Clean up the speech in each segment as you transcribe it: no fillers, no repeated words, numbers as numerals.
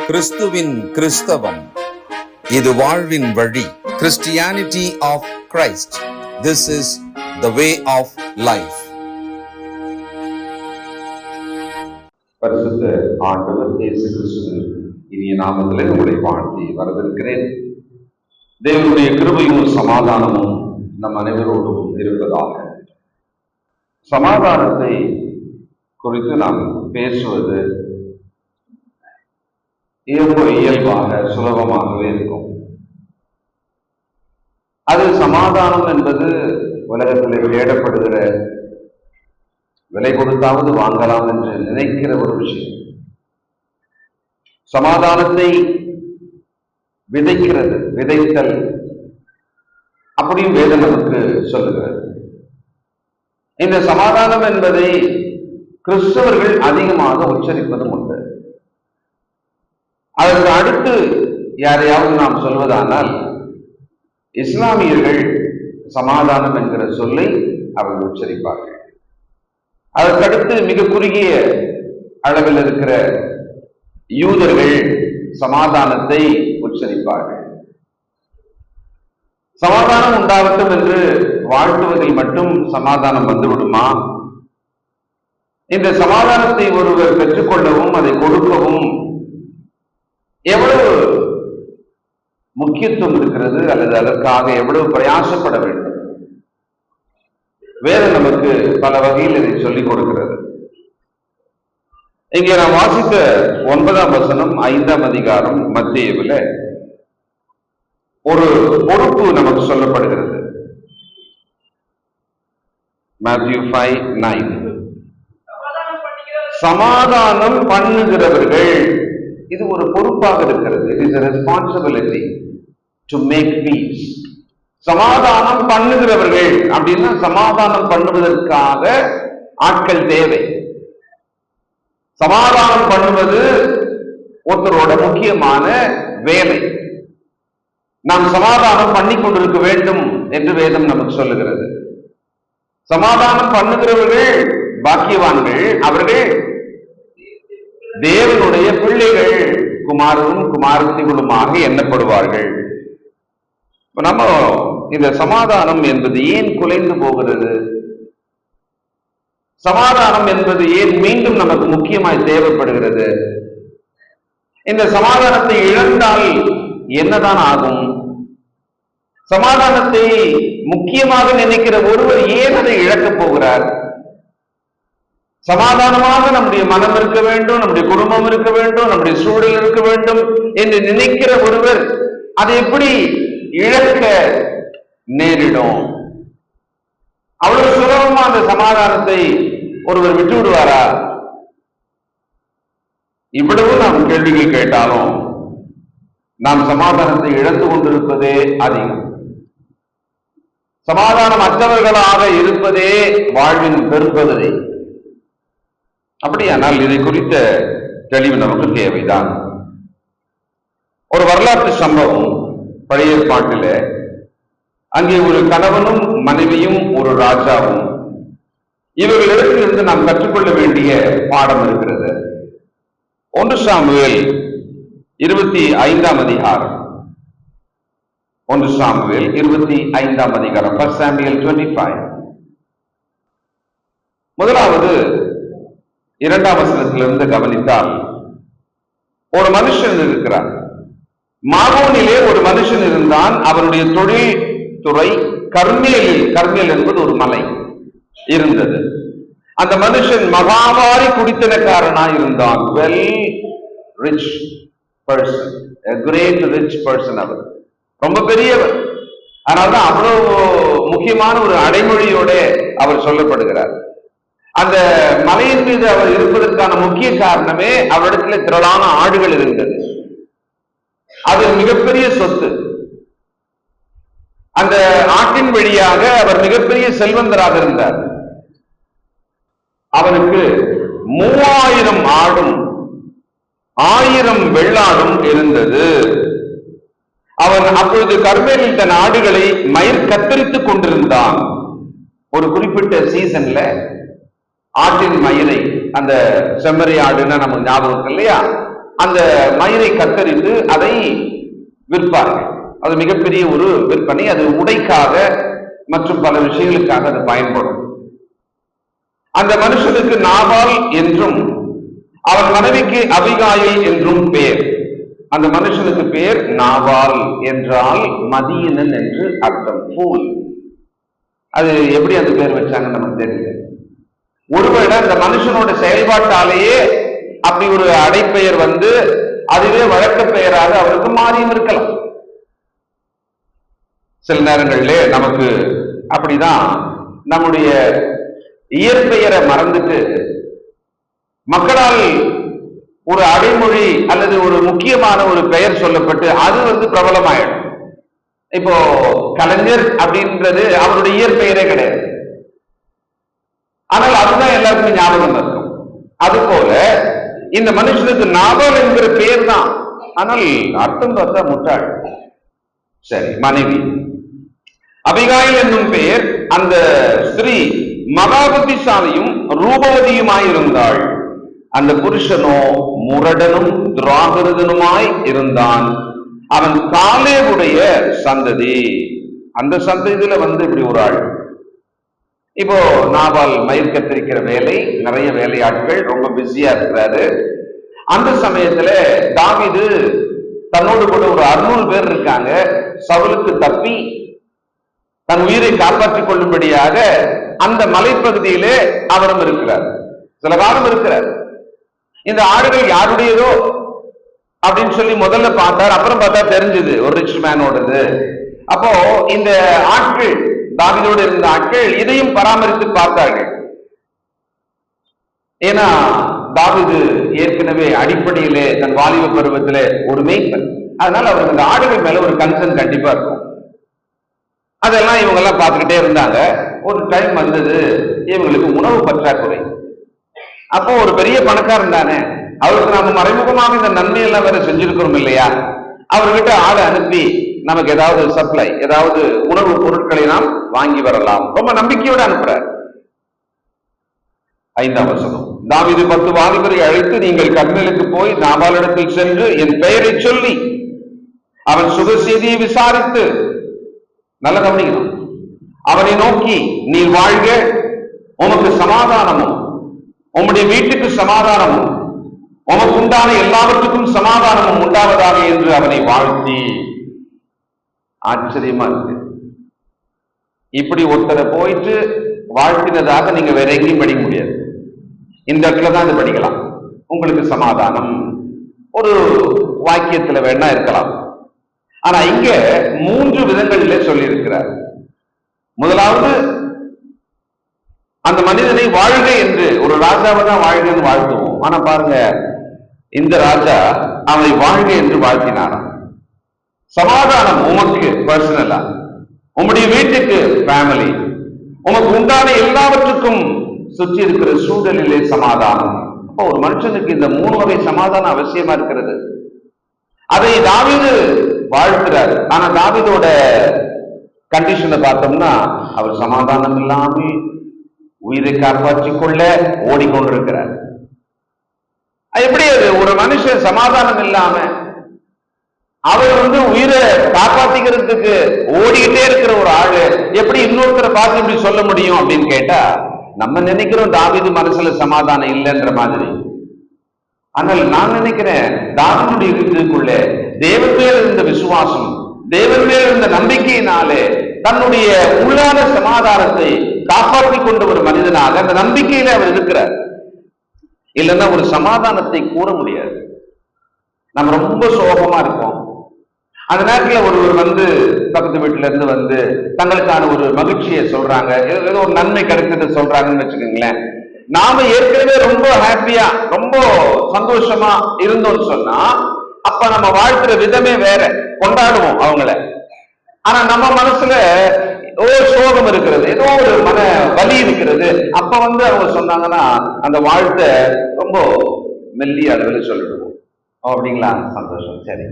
கிறிஸ்துவின் கிறிஸ்தவம், இது வாழ்வின் வழி. Christianity of Christ. This is the way of life. பரிசுத்த ஆண்டவர் இயேசு கிறிஸ்துவின் இனிய நாமத்திலே உங்களை வாழ்த்தி வரவேற்கிறேன். தேவனுடைய கிருபையும் சமாதானமும் நம் அனைவரோடும் இருப்பதாக. சமாதானத்தை குறித்து நாம் பேசுவது இயல்பாக சுலபமாகவே இருக்கும். அது சமாதானம் என்பது உலகத்தில் தேடப்படுகிற, விலை கொடுத்தாவது வாங்கலாம் என்று நினைக்கிற ஒரு விஷயம். சமாதானத்தை விதைக்கிறது, விதைத்தல், அப்படியும் வேதம் நமக்கு சொல்லுகிறது. இந்த சமாதானம் என்பதை கிறிஸ்தவர்கள் அதிகமாக உச்சரிப்பதும் உண்டு. அதற்கு அடுத்து யாரையாவது நாம் சொல்வதானால், இஸ்லாமியர்கள் சமாதானம் என்கிற சொல்லை அவர்கள் உச்சரிப்பார்கள். அதற்கடுத்து மிக குறுகிய அளவில் இருக்கிற யூதர்கள் சமாதானத்தை உச்சரிப்பார்கள். சமாதானம் உண்டாகட்டும் என்று வாழ்த்துவதில் மட்டும் சமாதானம் வந்துவிடுமா? இந்த சமாதானத்தை ஒருவர் பெற்றுக்கொள்ளவும் அதை கொடுக்கவும் எவ்வளவு முக்கியத்துவம் இருக்கிறது, அல்லது அதற்காக எவ்வளவு பிரயாசப்பட வேண்டும்? வேதம் நமக்கு பல வகையில் இதை சொல்லிக் கொடுக்கிறது. இங்கே நாம் வாசித்த 9ஆம் வசனம் 5ஆம் அதிகாரம் மத்தேயுவிலே ஒரு பொறுப்பு நமக்கு சொல்லப்படுகிறது. Matthew 5:9. சமாதானம் பண்ணுகிறவர்கள், இது ஒரு பொறுப்பாக இருக்கிறது. It is a responsibility to make peace. சமாதானம் பண்ணுகிறவர்கள் அப்படின்னா சமாதானம் பண்ணுவதற்காக ஆட்கள் தேவை. சமாதானம் பண்ணுவது ஒருத்தரோட முக்கியமான வேலை. நாம் சமாதானம் பண்ணி கொண்டிருக்க வேண்டும் என்று வேதம் நமக்கு சொல்லுகிறது. சமாதானம் பண்ணுகிறவர்கள் பாக்கியவான்கள், அவர்கள் தேவனுடைய பிள்ளைகள், குமாரரும் குமாரத்திகளுமாக எண்ணப்படுவார்கள். நம்ம இந்த சமாதானம் என்பது ஏன் குலைந்து போகிறது? சமாதானம் என்பது ஏன் மீண்டும் நமக்கு முக்கியமாய் தேவைப்படுகிறது? இந்த சமாதானத்தை இழந்தால் என்னதான் ஆகும்? சமாதானத்தை முக்கியமாக நினைக்கிற ஒருவர் ஏன் அதை இழக்கப் போகிறார்? சமாதானமாக நம்முடைய மனம் இருக்க வேண்டும், நம்முடைய குடும்பம் இருக்க வேண்டும், நம்முடைய சூழல் இருக்க வேண்டும் என்று நினைக்கிற ஒருவர் அதை எப்படி இழக்க நேரிடும்? அவ்வளவு சுலபமா அந்த சமாதானத்தை ஒருவர் விட்டு விடுவாரா? இவ்வளவு நாம் கேள்விகள் கேட்டாலும் நாம் சமாதானத்தை இழந்து கொண்டிருப்பதே அதிகம். சமாதானம் அற்றவர்களாக இருப்பதே வாழ்வின் பெரும்பகுதி. அப்படியானால் இதை குறித்த தெளிவு நமக்கு தேவைதான். ஒரு வரலாற்று சம்பவம் பழைய ஏற்பாட்டில், அங்கே ஒரு கணவனும் மனைவியும் ஒரு ராஜாவும், இவர்களிடத்திலிருந்து நாம் கற்றுக்கொள்ள வேண்டிய பாடம் இருக்கிறது. 1 சாமுவேல் 25ஆம் அதிகாரம். 1 சாமுவேல் 25ஆம் அதிகாரம். 1 சாமுவேல் 25. முதலாவது 2ஆம் வசனத்திலிருந்து கவனித்தால், ஒரு மனுஷன் இருக்கிறார். மாகோனிலே ஒரு மனுஷன் இருந்தான். அவனுடைய தொழில் துறை கர்மேலில், கர்மேல் என்பது ஒரு மலை இருந்தது. அந்த மனுஷன் மகாவாரி குடித்தனக்காரனாய் இருந்தான். Well rich person, a great rich person. அவர் ரொம்ப பெரியவர். அதனால்தான் அவ்வளவு முக்கியமான ஒரு அடைமொழியோட அவர் சொல்லப்படுகிறார். அந்த மலையின் மீது அவர் இருப்பதற்கான முக்கிய காரணமே அவரிடத்துல திரளான ஆடுகள் இருந்தது. அது மிகப்பெரிய சொத்து. அந்த ஆட்டின் வழியாக அவர் மிகப்பெரிய செல்வந்தராக இருந்தார். அவனுக்கு 3000 ஆடும் 1000 வெள்ளாடும் இருந்தது. அவன் அப்பொழுது கர்மேலில் தன் ஆடுகளை மயிர் கத்தரித்துக் கொண்டிருந்தான். ஒரு குறிப்பிட்ட சீசன்ல ஆட்டின் மயிரை, அந்த செம்மறி ஆடுன்னா நமக்கு ஞாபகம் இருக்கு இல்லையா, அந்த மயிரை கத்தரித்து அதை விற்பார்கள். அது மிகப்பெரிய ஒரு விற்பனை. அது உடைக்காக மற்றும் பல விஷயங்களுக்காக அது பயன்படும். அந்த மனுஷனுக்கு நாபால் என்றும் அவன் மனைவிக்கு அபிகாயில் என்றும் பெயர். அந்த மனுஷனுக்கு பேர் நாபால் என்றால் மதியனன் என்று அர்த்தம், ஃபூல். அது எப்படி அந்த பேர் வச்சாங்கன்னு நமக்கு தெரியல. ஒருவேளை அந்த மனுஷனோட செயல்பாட்டாலேயே அப்படி ஒரு அடைப்பெயர் வந்து அதுவே வழக்க பெயராக அவருக்கு மாறியும் இருக்கலாம். சில நேரங்களிலே நமக்கு அப்படிதான் நம்முடைய இயற்பெயரை மறந்துட்டு மக்களால் ஒரு அடைமொழி அல்லது ஒரு முக்கியமான ஒரு பெயர் சொல்லப்பட்டு அது வந்து பிரபலமாயிடும். இப்போ கலைஞர் அப்படின்றது அவருடைய இயற்பெயரே கிடையாது, ஆனால் அதுதான் எல்லாருக்கும் ஞாபகம் இருக்கும். அது போல இந்த மனுஷனுக்கு நாபால் என்கிற பெயர் தான், ஆனால் அர்த்தம் பார்த்தா முட்டாள். சரி, மனைவி அபிகாயில் என்னும் பெயர். அந்த ஸ்திரீ மகா புத்திசாலியும் ரூபவதியுமாயிருந்தாள். அந்த புருஷனோ முரடனும் துராகிருதனுமாய் இருந்தான். அவன் காலேவுடைய சந்ததி. அந்த சந்ததியில வந்து இப்படி ஒரு ஆள். இப்போ நாபால் மயிர் கத்திரிக்கிற வேலை, நிறைய வேலையாட்கள், ரொம்ப பிஸியா இருக்கிறாரு. அந்த சமயத்துல தாவீது தன்னோடு கூட ஒரு 600 பேர் இருக்காங்க. சவுலுக்கு தப்பி தன் உயிரை காப்பாற்றிக் கொள்ளும்படியாக அந்த மலைப்பகுதியிலே அவரும் இருக்கிறார், சில காலம் இருக்கிறார். இந்த ஆடுகள் யாருடையதோ அப்படின்னு சொல்லி முதல்ல பார்த்தார். அப்புறம் பார்த்தா தெரிஞ்சது ஒரு ரிச் மேனோடது. அப்போ இந்த ஆட்கள், தாவீதோடு இருந்த ஆட்கள் இதையும் பராமரித்து பார்த்தார்கள். ஏன்னா தாவீது ஏற்கனவே அடிப்படையிலே தன் வாலிப பருவத்திலே ஒரு மேய்ப்பன். அதனால அவருக்கு இந்த ஆடுகள் மேல ஒரு கன்சர்ன் கண்டிப்பா இருக்கும். அதெல்லாம் இவங்க எல்லாம் பார்த்துக்கிட்டே இருந்தாங்க. ஒரு டைம் வந்தது, இவங்களுக்கு உணவு பற்றாக்குறை. அப்போ ஒரு பெரிய பணக்காரன் தானே, அவருக்கு நாம மறைமுகமாக இந்த நன்மையெல்லாம் வேற செஞ்சிருக்கிறோம் இல்லையா, அவர்கிட்ட ஆளை அனுப்பி நமக்கு ஏதாவது சப்ளை, ஏதாவது உணவு பொருட்களை நாம் வாங்கி வரலாம், ரொம்ப நம்பிக்கையோடு அனுப்புறார். 5ஆம் வசனம், தாவீது 10 வாலிபரை அழைத்து, நீங்கள் கர்மேலுக்கு போய் நாபாலிடத்தில் சென்று என் பெயரை சொல்லி அவன் சுக செய்தியை விசாரித்து, நல்ல கவனிக்கணும், அவனை நோக்கி நீ வாழ்க, உமக்கு சமாதானமும் உம்முடைய வீட்டுக்கு சமாதானமும் உமக்கு உண்டான எல்லாவற்றுக்கும் சமாதானமும் உண்டாவதாக என்று அவனை வாழ்த்தி. ஆச்சரியமா இருக்கு. இப்படி ஒருத்தரை போயிட்டு வாழ்த்தினதாக நீங்க வேற எங்கேயும் படிக்க முடியாது. இந்த இடத்துல தான் இது படிக்கலாம். உங்களுக்கு சமாதானம் ஒரு வாக்கியத்துல வேணா இருக்கலாம். ஆனா இங்க 3 விதங்களிலே சொல்லி இருக்கிறார். முதலாவது, அந்த மனிதனை வாழ்க என்று, ஒரு ராஜாவை தான் வாழ்கன்னு வாழ்த்துவோம். ஆனா பாருங்க, இந்த ராஜா அவனை வாழ்க என்று வாழ்த்தினாராம். சமாதானம் உமக்கு பர்சனலா, உம்முடைய வீட்டுக்கு ஃபேமிலி, உமக்கு உண்டான எல்லாவற்றுக்கும் சுற்றி இருக்கிற சூழலிலே சமாதானம். அப்போ ஒரு மனுஷனுக்கு இந்த 3 வகை சமாதானம் அவசியமா இருக்கிறது. அதை தாவீது வாழ்த்துறாரு. ஆனா தாவீதோட கண்டிஷனை பார்த்தோம்னா, அவர் சமாதானம் இல்லாமல் உயிரை காப்பாற்றிக் கொள்ள ஓடிக்கொண்டிருக்கிறார். எப்படி அது ஒரு மனுஷன் சமாதானம் இல்லாம அவர் வந்து உயிரை காப்பாத்திக்கிறதுக்கு ஓடிக்கிட்டே இருக்கிற ஒரு ஆளு எப்படி இன்னொருத்தரை பார்த்து இப்படி சொல்ல முடியும் அப்படின்னு கேட்டா, நம்ம நினைக்கிறோம் தாவீது மனசுல சமாதானம் இல்லைன்ற மாதிரி. ஆனால் நான் நினைக்கிறேன், தாவீதுடைய வீட்டுக்குள்ள தேவன் மேல் இருந்த விசுவாசம், தேவன் மேல் இருந்த நம்பிக்கையினாலே தன்னுடைய உள்ளான சமாதானத்தை காப்பாற்றிக் கொண்ட ஒரு மனிதனாக அந்த நம்பிக்கையில அவர் இருக்கிறார். இல்லைன்னா ஒரு சமாதானத்தை கூற முடியாது. நம்ம ரொம்ப சோகமா இருப்போம். அந்த நேரத்துல ஒருவர் வந்து பக்கத்து வீட்டுல இருந்து வந்து தங்களுக்கான ஒரு மகிழ்ச்சியை சொல்றாங்க, ஏதோ ஒரு நன்மை கிடைச்சதை சொல்றாங்கன்னு வச்சுக்கோங்களேன். நாம ஏற்கனவே ரொம்ப ஹாப்பியா ரொம்ப சந்தோஷமா இருந்தோம்னு சொன்னா, அப்ப நம்ம வாழ்த்துற விதமே வேற, கொண்டாடுவோம் அவங்கள. ஆனா நம்ம மனசுல சோகம் இருக்கிறது, ஏதோ ஒரு மன வலி இருக்கிறது. அப்ப வந்து அவங்க சொன்னாங்கன்னா அந்த வாழ்த்தை ரொம்ப மெல்லிய அளவில் சொல்லிடுவோம். அப்படிங்களா, சந்தோஷம், சரி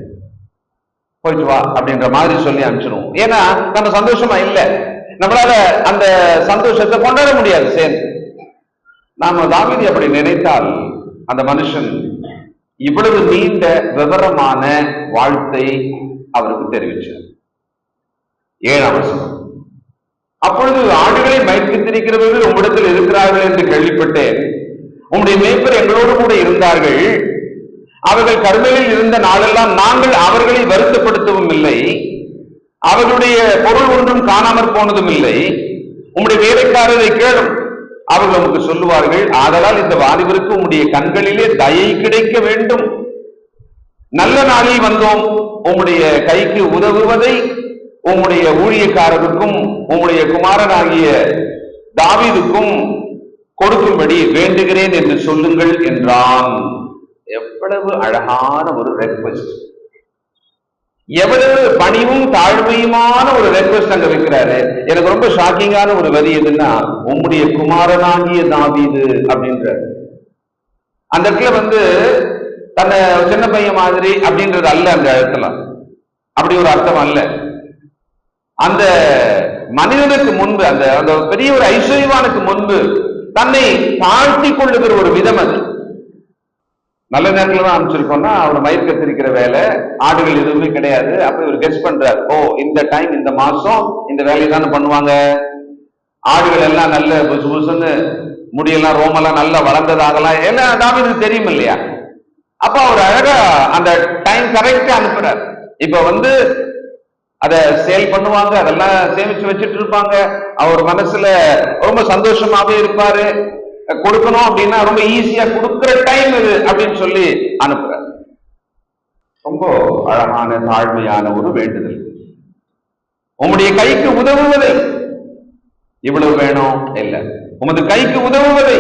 போயிட்டு வா அப்படின்ற மாதிரி சொல்லி அனுப்பிச்சிடுவோம். ஏன்னா நம்ம சந்தோஷமா இல்லை, நம்மளால அந்த சந்தோஷத்தை கொண்டாட முடியாது சேர்ந்து. நாம தாவீது அப்படி நினைத்தால் அந்த மனுஷன் இவ்வளவு நீண்ட விவரமான வாழ்த்தை அவருக்கு தெரிவிச்சார். 7ஆம் வசனம். அப்பொழுது ஆடுகளை மேய்த்து திரிக்கிறவர்கள் உம்மிடத்தில் இருக்கிறார்கள் என்று கேள்விப்பட்டேன். உம்முடைய மேய்ப்பர் எங்களோடு கூட இருந்தார்கள். அவர்கள் கர்மேலில் இருந்த நாளெல்லாம் நாங்கள் அவர்களை வருத்தப்படுத்தவும் இல்லை, அவர்களுடைய பொருள் ஒன்றும் காணாமற் போனதும் இல்லை. உம்முடைய வேலைக்காரரை கேளும், அவர்கள் உமக்கு சொல்லுவார்கள். ஆதலால் இந்த வாலிபருக்கு உம்முடைய கண்களிலே தயை கிடைக்க வேண்டும். நல்ல நாளில் வந்தோம், உம்முடைய கைக்கு உதவுவதை உம்முடைய ஊழியக்காரருக்கும் உம்முடைய குமாரனாகிய தாவீதுக்கும் கொடுக்கும்படி வேண்டுகிறேன் என்று சொல்லுங்கள் என்றான். எவ்வளவு அழகான ஒரு ரெக்வெஸ்ட், எவ்வளவு பணிவும் தாழ்மையுமான ஒரு ரெக்வெஸ்ட் அங்க வைக்கிறாரு. எனக்கு ரொம்ப ஷாக்கிங்கான ஒரு வரி எதுன்னா, உம்முடைய குமாரனாகிய தாவீது அப்படின்ற அந்த இடத்துல தன்னை சின்ன பையன் மாதிரி அப்படின்றது அல்ல. அந்த இடத்துல அப்படி ஒரு அர்த்தம் அல்ல. அந்த மனிதனுக்கு முன்பு, அந்த பெரிய ஒரு ஐஸ்வர்யவானுக்கு முன்பு தன்னை தாழ்த்தி கொள்ளுகிற ஒரு விதம் அது. நல்ல நேரத்துல தான் அனுப்பிச்சிருக்கோம்னா அவர் மயிர் கத்திரிக்கிற வேலை, ஆடுகள் எதுவுமே கிடையாது. அப்ப இவர் கெஸ் பண்றார், ஓ இந்த டைம் இந்த மாசம் இந்த வேலையை தானே பண்ணுவாங்க, ஆடுகள் எல்லாம் நல்ல புசு புசுன்னு முடியெல்லாம் ரோமெல்லாம் நல்லா வளர்ந்ததாகலாம் எல்லாம் தாவீதுக்கு தெரியும் இல்லையா. அப்ப அவர் அழகா அந்த டைம் கரெக்டா அனுப்புறார். இப்ப அதை சேல் பண்ணுவாங்க, அதெல்லாம் சேமிச்சு வச்சுட்டு இருப்பாங்க. அவர் மனசுல ரொம்ப சந்தோஷமாவே இருப்பாரு. கொடுக்கணும் அப்படின்னா ரொம்ப ஈஸியா கொடுக்கிற டைம் இது அப்படின்னு சொல்லி அனுப்புறாரு. ரொம்ப அழகான தாழ்மையான ஒரு வேண்டுதல். உம்முடைய கைக்கு உதவுவதை, இவ்வளவு வேணும் இல்ல, உமது கைக்கு உதவுவதை.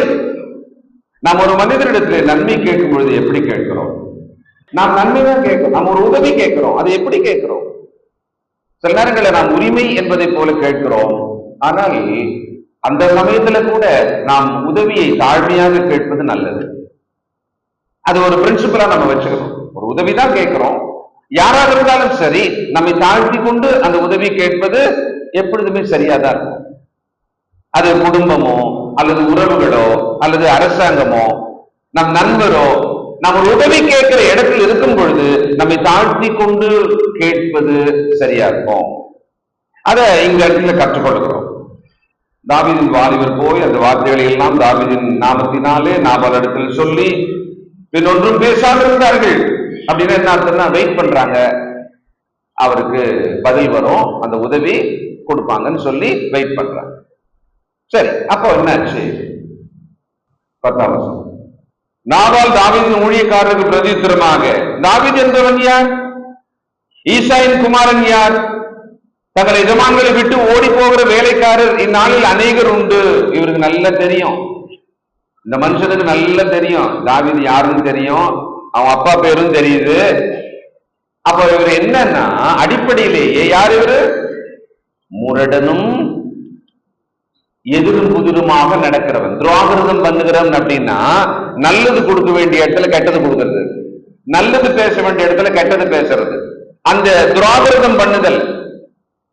நாம் ஒரு மனிதரிடத்துல நன்மை கேட்கும் பொழுது எப்படி கேட்கிறோம்? நாம் நன்மை தான் கேட்கிறோம், நாம் ஒரு உதவி கேட்கிறோம். அதை எப்படி கேட்கிறோம்? சில நேரங்களில் நாம் உரிமை என்பதை போல கேட்கிறோம். ஆனால் அந்த சமயத்துல கூட நாம் உதவியை தாழ்மையாக கேட்பது நல்லது. அது ஒரு பிரின்சிபலா நம்ம வச்சுக்கணும். ஒரு உதவிதான் கேட்கிறோம், யாராக இருந்தாலும் சரி, நம்மை தாழ்த்தி கொண்டு அந்த உதவி கேட்பது எப்பொழுதுமே சரியாதான் இருக்கும். அது குடும்பமோ அல்லது உறவுகளோ அல்லது அரசாங்கமோ நம் நண்பரோ நாம் ஒரு உதவி கேட்கிற இடத்தில் இருக்கும் பொழுது நம்மை தாழ்த்தி கொண்டு கேட்பது சரியா இருக்கும். அதை இந்த இடத்துல கற்றுக்கொள்கிறோம். தாவீதின் வாலிபர் போய் அந்த வார்த்தைகளை எல்லாம் தாவீதின் நாமத்தினாலே நாபால் இடத்தில் சொல்லி பின் ஒன்றும் பேசாமல் இருந்தார்கள். அப்படின்னு என்ன அர்த்தம்னா, வெயிட் பண்றாங்க, அவருக்கு பதில் வரும், அந்த உதவி கொடுப்பாங்கன்னு சொல்லி வெயிட் பண்றாங்க. சரி, அப்போ என்னாச்சு? 10ஆம் வசனம். நாபால் தாவீதின் ஊழியக்காரருக்கு பிரதித்திரமாக, தாவீது என்பவன் யார்? ஈசாயின் குமாரன் யார்? தங்கள் எஜமான்களை விட்டு ஓடி போகிற வேலைக்காரர் இந்நாளில் அநேகர் உண்டு. இவருக்கு நல்லா தெரியும், இந்த மனுஷனுக்கு நல்லா தெரியும் தாவீது யாருன்னு தெரியும், அவன் அப்பா பேரும் தெரியுது. அப்ப இவர் என்னன்னா, அடிப்படையிலேயே யார் இவரு? முரடனும் எதிரும் புதிருமாக நடக்கிறவன், துரோகிருதம் பண்ணுகிறவன். அப்படின்னா நல்லது கொடுக்க வேண்டிய இடத்துல கெட்டது கொடுக்கிறது, நல்லது பேச வேண்டிய இடத்துல கெட்டது பேசுறது, அந்த துரோகிருதம் பண்ணுதல்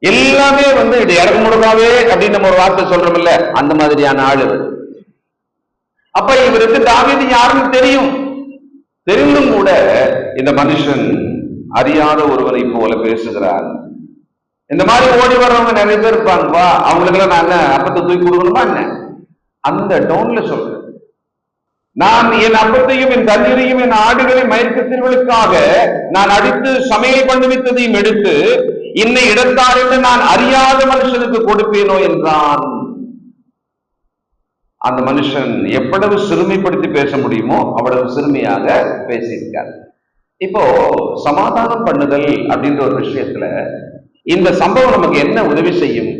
எல்லாமே இது இறக்க முழுக்காவே அப்படின்னு நம்ம ஒரு வார்த்தை சொல்றோம் இல்ல, அந்த மாதிரியான ஆளு. அப்ப இவருக்கு தாவீது யாருன்னு தெரியும். தெரிந்தும் கூட இந்த மனுஷன் அறியாத ஒருவரை போல பேசுகிறார். இந்த மாதிரி ஓடி வர்றவங்க நிறைய பேர் இருப்பாங்கப்பா, அவங்களுக்கெல்லாம் நான் என்ன அப்பத்தை தூக்கி கொடுக்கணுமா என்ன? அந்த டோன்ல சொல்றேன். நான் என் அப்பத்தையும் என் தண்ணீரையும் என் ஆடுகளை மயக்கத்திற்காக நான் அடித்து சமையல் பண்ணுவித்ததையும் எடுத்து இன்னை இடத்தார் என்று நான் அறியாத மனுஷனுக்கு கொடுப்பேனோ என்றான். அந்த மனுஷன் எவ்வளவு சிறுமைப்படுத்தி பேச முடியுமோ அவ்வளவு சிறுமையாக பேசியிருக்கார். இப்போ சமாதானம் பண்ணுதல் அப்படின்ற ஒரு விஷயத்துல இந்த சம்பவம் நமக்கு என்ன உதவி செய்யும்?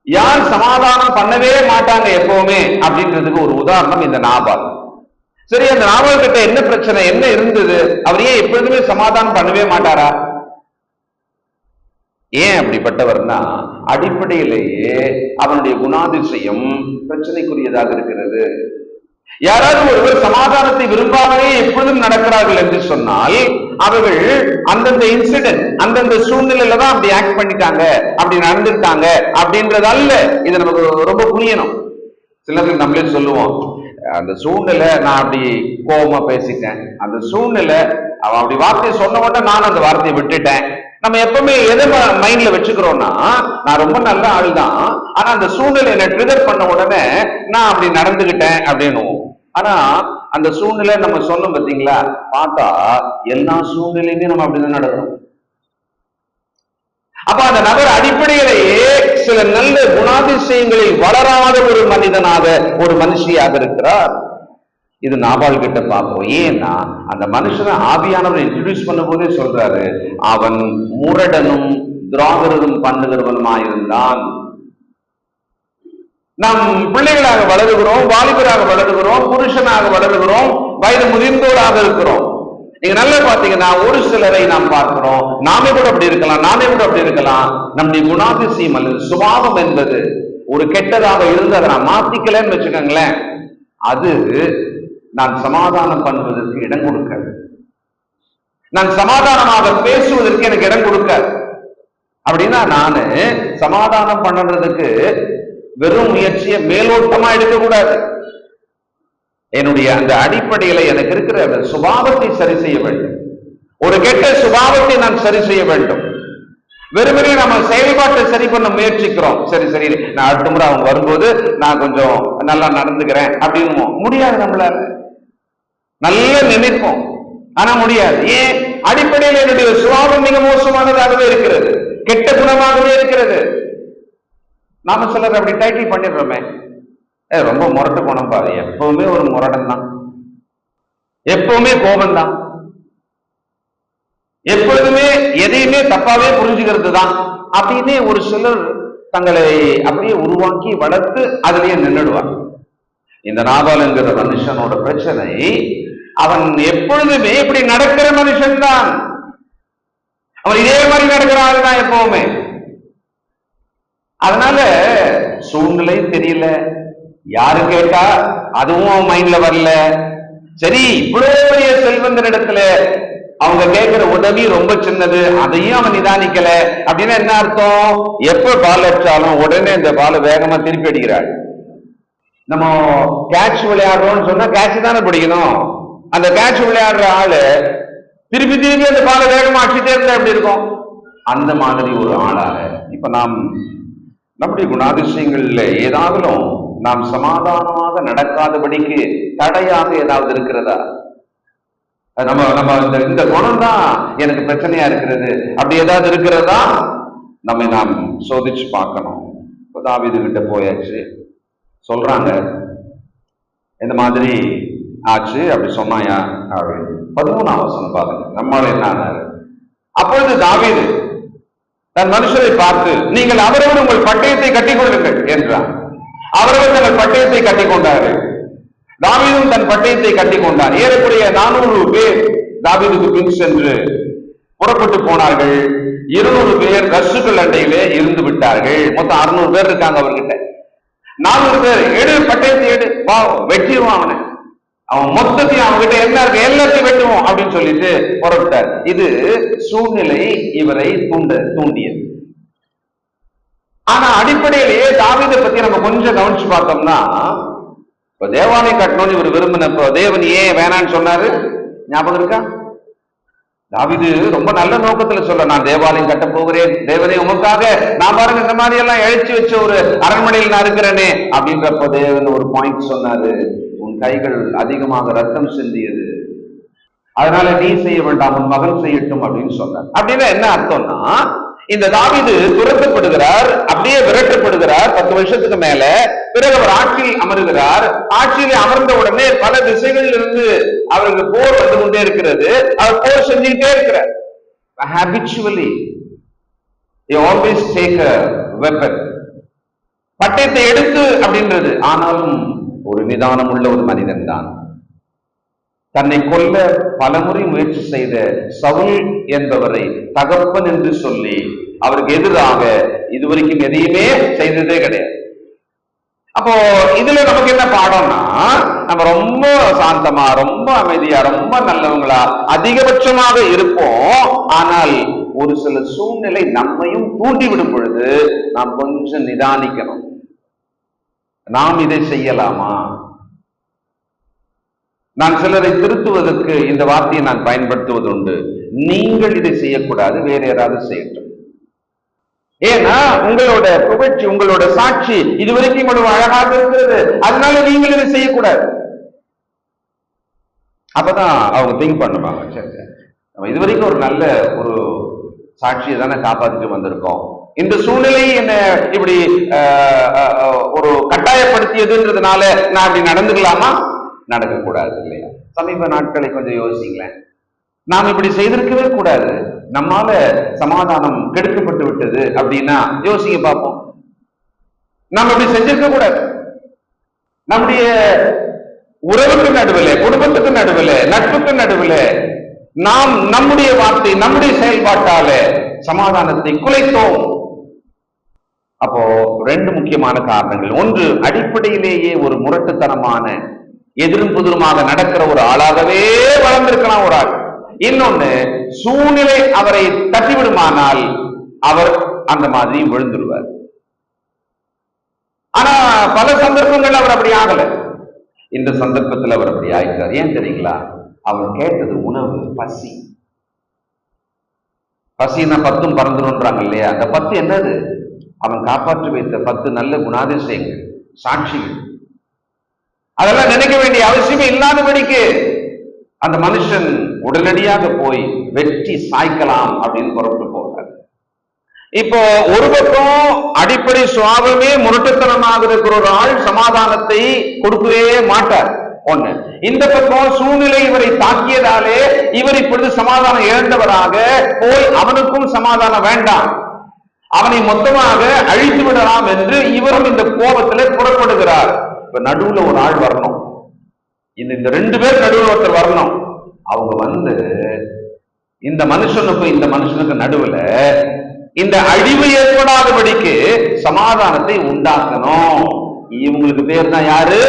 யார் சமாதானம் பண்ணவே மாட்டாங்க எப்பவுமே அப்படின்றதுக்கு ஒரு உதாரணம் இந்த நாபால். சரி, அந்த நாபால் கிட்ட என்ன பிரச்சனை, என்ன இருந்தது? அவர் ஏன் எப்பொழுதுமே சமாதானம் பண்ணவே மாட்டாரா? ஏன் அப்படிப்பட்டவர்னா, அடிப்படையிலேயே அவனுடைய குணாதிசயம் பிரச்சனைக்குரியதாக இருக்கிறது. யாராவது ஒருவர் சமாதானத்தை விரும்பாமலே எப்பொழுதும் நடக்கிறார்கள் என்று சொன்னால் அவர்கள் அந்தந்த இன்சிடென்ட் அந்தந்த சூழ்நிலையில தான் அப்படி ஆக்ட் பண்ணிட்டாங்க, அப்படி நடந்துட்டாங்க அப்படின்றது அல்ல. இது நமக்கு ரொம்ப புரியணும். சிலருக்கு நம்மளே சொல்லுவோம், அந்த சூழ்நிலை நான் அப்படி கோபமா பேசிட்டேன், அந்த சூழ்நிலை அவன் அப்படி வார்த்தையை சொன்ன உடனே நான் அந்த வார்த்தையை விட்டுட்டேன். நம்ம எப்பவுமே எதை மைண்ட்ல வச்சுக்கிறோம்னா, நான் ரொம்ப நல்ல ஆள் தான், ஆனா அந்த சூழ்நிலை என்ன ட்ரிகர் பண்ண உடனே நான் அப்படி நடந்துகிட்டேன் அப்படின்னு. ஆனா அந்த சூழ்நிலை நம்ம சொன்னோம் பார்த்தீங்களா, பார்த்தா எல்லா சூழ்நிலையுமே நம்ம அப்படிதான் நடக்கிறோம். அப்ப அந்த நபர் அடிப்படையிலேயே சில நல்ல குணாதிசயங்களில் வளராத ஒரு மனிதனாக, ஒரு மனுஷியாக இருக்கிறார். இது நாபால் கிட்ட பார்க்கிறோம். ஏன்னா அந்த மனுஷனை ஆவியானவர் இன்ட்ரோடியூஸ் பண்ணும் போதே சொல்றாரு, அவன் முரடனும் திராவிரதும் பண்ணுகிறவனுமாயிருந்தான். நாம் பிள்ளைகளாக வளருகிறோம், வாலிபராக வளருகிறோம், புருஷனாக வளருகிறோம், வயது முதிர்ந்தோராக இருக்கிறோம். நீங்க நல்லா பாத்தீங்கன்னா ஒரு சிலரை நாம் பார்க்கிறோம், நாமே கூட அப்படி இருக்கலாம், நானே கூட அப்படி இருக்கலாம். நம்முடைய குணாதிசயம் அல்லது சுபாவம் என்பது ஒரு கெட்டதாக இருந்து அதை நான் மாத்திக்கலன்னு வச்சுக்கோங்களேன், அது நான் சமாதானம் பண்ணுவதற்கு இடம் கொடுக்க, நான் சமாதானமாக பேசுவதற்கு எனக்கு இடம் கொடுக்க. அப்படின்னா நானு சமாதானம் பண்ணுறதுக்கு வெறும் முயற்சியை மேலோட்டமா எடுக்கக்கூடாது. என்னுடைய அந்த அடிப்படையில எனக்கு இருக்கிற அந்த சுபாவத்தை சரி செய்ய வேண்டும். ஒரு கெட்ட சுபாவத்தை நான் சரி செய்ய வேண்டும். வெறுமனே நம்ம செயல்பாட்டை சரி பண்ண முயற்சிக்கிறோம். சரி சரி, நான் அடுத்த முறை அவங்க வரும்போது நான் கொஞ்சம் நல்லா நடந்துக்கிறேன் அப்படின்னு முடியாது. நம்மளால நல்லா நினைப்போம், ஆனா முடியாது. ஏன்? அடிப்படையில் என்னுடைய சுபாவம் மிக மோசமானதாகவே இருக்கிறது, கெட்ட குணமாகவே இருக்கிறது. நாம சிலர் அப்படி டைட்டில் பண்ணிடுறோமே, ரொம்ப முரட்டு குணம் பாரு, எப்பவுமே ஒரு முரடன் தான், எப்பவுமே கோபம் தான், எப்பொழுதுமே எதையுமே தப்பாவே புரிஞ்சுக்கிறது தான் அப்படின்னு ஒரு சிலர் தங்களை அப்படியே உருவாக்கி வளர்த்து அதிலேயே நின்றுடுவார். இந்த நாபால் என்கிற மனுஷனோட பிரச்சனை, அவன் எப்பொழுதுமே இப்படி நடக்கிற மனுஷன் தான், அவன் இதே மாதிரி நடக்கிறான் தான் எப்பவுமே. அதனால சூழ்நிலை தெரியல, யாரு கேட்டா அதுவும் அவன் மைண்ட்ல வரல. சரி, இவ்வளவு பெரிய செல்வந்தரிடத்துல அவங்க கேட்கிற உதவி ரொம்ப சின்னது, அதையும் அவன் நிதானிக்கல. அப்படின்னா என்ன அர்த்தம்? எப்ப பால் அடிச்சாலும் உடனே இந்த பாலை வேகமா திருப்பி அடிக்கிறாள். நம்ம கேட்ச் விளையாடுறோம்னு சொன்னா கேட்ச் தானே பிடிக்கணும். அந்த கேட்ச் விளையாடுற ஆளு திருப்பி திருப்பி அந்த பாலை வேகமா அடிச்சுட்டே இருந்தா எப்படி இருக்கும்? அந்த மாதிரி ஒரு ஆளாக இப்ப நாம் நம்முடைய குணாதிசயங்கள்ல ஏதாவது நாம் சமாதானமாக நடக்காதபடிக்கு தடையாக ஏதாவது இருக்கிறதா? நம்ம நம்ம இந்த குணம் தான் எனக்கு பிரச்சனையா இருக்கிறது, அப்படி ஏதாவது இருக்கிறதா நம்ம நாம் சோதிச்சு பார்க்கணும். தாவீது கிட்ட போயாச்சு, சொல்றாங்க இந்த மாதிரி ஆச்சு, அப்படி சொன்னாயா அப்படின்னு. 13ஆம் வசனம் பாருங்க, நம்மளால என்ன ஆனாரு. அப்பொழுது தாவீது தன் மனுஷரை பார்த்து, நீங்கள் அவரவர் உங்கள் பட்டயத்தை கட்டிக் கொள்ளுங்கள் என்றார். அவரவர் தங்கள் பட்டயத்தை கட்டிக் கொண்டார்கள். தாவீதும் தன் பட்டயத்தை கட்டிக் கொண்டார். ஏறக்குறைய 400 பேர் தாவீதுக்கு பின் சென்று புறப்பட்டு போனார்கள். 200 பேர் ரசுகள் அண்டையிலே இருந்து விட்டார்கள். மொத்தம் 600 பேர் இருக்காங்க அவர்கிட்ட. 400 பேர் எடு, பட்டயத்தை எடு, வா வெட்டிடுவான் அவனை, அவன் மொத்தத்தையும் அவங்ககிட்ட என்ன இருக்கு எல்லாத்தையும் வெட்டுவோம் அப்படின்னு சொல்லிட்டு புறப்பட்டார். இது சூழ்நிலை இவரை தூண்டியது. ஆனா அடிப்படையிலேயே தாவீதை பத்தி நம்ம கொஞ்சம் கவனிச்சு பார்த்தோம்னா, இப்ப தேவாலயம் கட்டணும்னு இவர் விரும்பினப்போ தேவன் ஏன் வேணான்னு சொன்னாரு ஞாபகம் இருக்கா? தாவீது ரொம்ப நல்ல நோக்கத்துல சொல்ல, நான் தேவாலயம் கட்ட போகிறேன், தேவனே உமக்காக நான் பாருங்க இந்த மாதிரி எல்லாம் எழுச்சி வச்ச ஒரு அரண்மனையில் நான் இருக்கிறேனே அப்படின்றப்போ தேவன் ஒரு பாயிண்ட் சொன்னாரு, உன் கைகள் அதிகமாக ரத்தம் சிந்தியது, அதனால நீ செய்ய வேண்டாம், உன் மகன் செய்யட்டும் அப்படின்னு சொன்னார். அப்படின்னா என்ன அர்த்தம்னா, இந்த தாவீது துரத்தப்படுகிறார், அப்படியே விரட்டப்படுகிறார் 10 வருஷத்துக்கு மேல. பிறகு அவர் ஆட்சியில் அமருகிறார். ஆட்சியில் அமர்ந்த உடனே பல திசைகளில் இருந்து அவருக்கு போர் வந்து கொண்டே இருக்கிறது. அவர் போர் செஞ்சுக்கிட்டே இருக்கிறார். habitually they always take a weapon, பட்டயத்தை எடுத்து அப்படின்றது. ஆனாலும் ஒரு நிதானம் உள்ள ஒரு மனிதன் தான். தன்னை கொல்ல பலமுறை முயற்சி செய்த சவுல் என்பவரை தகப்பன் என்று சொல்லி அவருக்கு எதிராக இதுவரைக்கும் எதையுமே செய்ததே கிடையாது. அப்போ இதுல நமக்கு என்ன பாடம்னா, நம்ம ரொம்ப சாந்தமா, ரொம்ப அமைதியா, ரொம்ப நல்லவங்களா அதிகபட்சமாக இருப்போம். ஆனால் ஒரு சில சூழ்நிலை நம்மையும் தூண்டி விடும் பொழுது நாம் கொஞ்சம் நிதானிக்கணும். நாம் இதை செய்யலாமா? நான் சிலரை திருத்துவதற்கு இந்த வார்த்தையை நான் பயன்படுத்துவது உண்டு. நீங்கள் இதை செய்யக்கூடாது, வேற யாராவது செய்யட்டும். ஏன்னா உங்களோட புகழ்ச்சி, உங்களோட சாட்சி இதுவரைக்கும் இவ்வளவு அழகாக இருக்கிறது, அதனால நீங்கள் இதை செய்யக்கூடாது. அப்பதான் அவங்க திங்க் பண்ணுவாங்க, சரி நம்ம இதுவரைக்கும் ஒரு நல்ல ஒரு சாட்சியை தானே காப்பாற்றிட்டு வந்திருக்கோம், இந்த சூழ்நிலை என்ன இப்படி ஒரு கட்டாயப்படுத்தியதுன்றதுனால நான் அப்படி நடந்துக்கலாமா? நடக்கக்கூடாது இல்லையா? சமீப நாட்களை கொஞ்சம் யோசிங்களேன். நாம் இப்படி செய்திருக்கவே கூடாது, நம்மால சமாதானம் கெடுக்கப்பட்டு விட்டது அப்படின்னா யோசிக்க பார்ப்போம். நாம் இப்படி செஞ்சிருக்க கூடாது. நம்முடைய உறவுக்கு நடுவில், குடும்பத்துக்கு நடுவில், நட்புக்கு நடுவில் நாம் நம்முடைய வார்த்தை, நம்முடைய செயல்பாட்டால சமாதானத்தை குலைத்தோம். அப்போ ரெண்டு முக்கியமான காரணங்கள். ஒன்று, அடிப்படையிலேயே ஒரு முரட்டுத்தனமான எதிரும் புதிருமாக நடக்கிற ஒரு ஆளாகவே வளர்ந்திருக்கலாம் ஒரு ஆள். இன்னொன்னு, சூழ்நிலை அவரை தட்டிவிடுமானால் அவர் அந்த மாதிரி விழுந்துடுவார். ஆனா பல சந்தர்ப்பங்கள் அவர் அப்படி ஆகல. இந்த சந்தர்ப்பத்தில் அவர் அப்படி ஆயிட்டார். ஏன் தெரியுங்களா? அவர் கேட்டது உணவு, பசி. பசின்னா 10 பறந்துடும்ன்றாங்க இல்லையா? அந்த 10 என்னது? அவன் காப்பாற்றி வைத்த 10 நல்ல குணாதிசயங்கள், சாட்சிகள். அதெல்லாம் நினைக்க வேண்டிய அவசியமே இல்லாதபடிக்கு அந்த மனுஷன் உடனடியாக போய் வெற்றி சாய்க்கலாம் அப்படின்னு புறப்பட்டு போகிறார். இப்போ ஒரு பக்கம் அடிப்படை சுவாபமே முரட்டுத்தனமாக இருக்கிற ஒரு ஆள் சமாதானத்தை கொடுக்கவே மாட்டார். ஒண்ணு. இந்த பக்கம் சூழ்நிலை இவரை தாக்கியதாலே இவர் இப்பொழுது சமாதானம் இழந்தவராக போய் அவனுக்கும் சமாதானம் வேண்டாம், அவனை மொத்தமாக அழித்து விடலாம் என்று இவரும் இந்த கோபத்திலே புறப்படுகிறார். இப்ப நடுவுல ஒரு ஆள் வரணும், இந்த 2 பேர் நடுவில் ஒருத்தர் வரணும். அவங்க வந்து இந்த மனுஷனுக்கும் இந்த மனுஷனுக்கு நடுவுல இந்த அழிவு ஏற்படாதபடிக்கு சமாதானத்தை உண்டாக்கணும். இவங்களுக்கு பேர் தான் யாரு?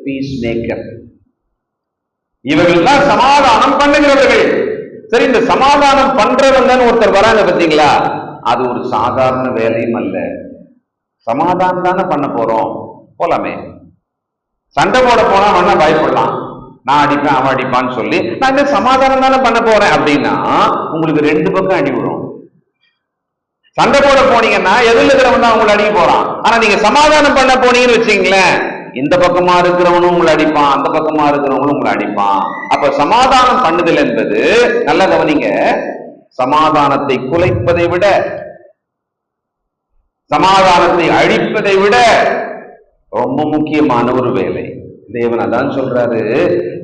Piece maker. இவர்கள் தான் சமாதானம் பண்ணுகிறவர்கள். சரி, இந்த சமாதானம் பண்றவங்கன்னு ஒருத்தர் வராங்க பாத்தீங்களா? அது ஒரு சாதாரண வேலையும் அல்ல. சமாதானம் தானே பண்ண போறோம், போலாமே. சண்டை போட போனா வேணா பயப்படலாம், நான் அடிப்பேன் அவன் அடிப்பான்னு சொல்லி, நான் இந்த சமாதானம் தானே பண்ண போறேன் அப்படின்னா உங்களுக்கு 2 பக்கம் அடி விடும். சண்டை போட போனீங்கன்னா எதில் இருக்கிறவன் தான் உங்களை அடிக்க போறான். ஆனா நீங்க சமாதானம் பண்ண போனீங்கன்னு வச்சுங்களேன், இந்த பக்கமா இருக்கிறவனும் உங்களை அடிப்பான், அந்த பக்கமா இருக்கிறவங்களும் உங்களை அடிப்பான். அப்ப சமாதானம் பண்ணுதல் என்பது, நல்ல கவனிங்க, சமாதானத்தை குலைப்பதை விட, சமாதானத்தை அழிப்பதை விட ரொம்ப முக்கியமான ஒரு வேலை. தேவன் அதான் சொல்றாரு,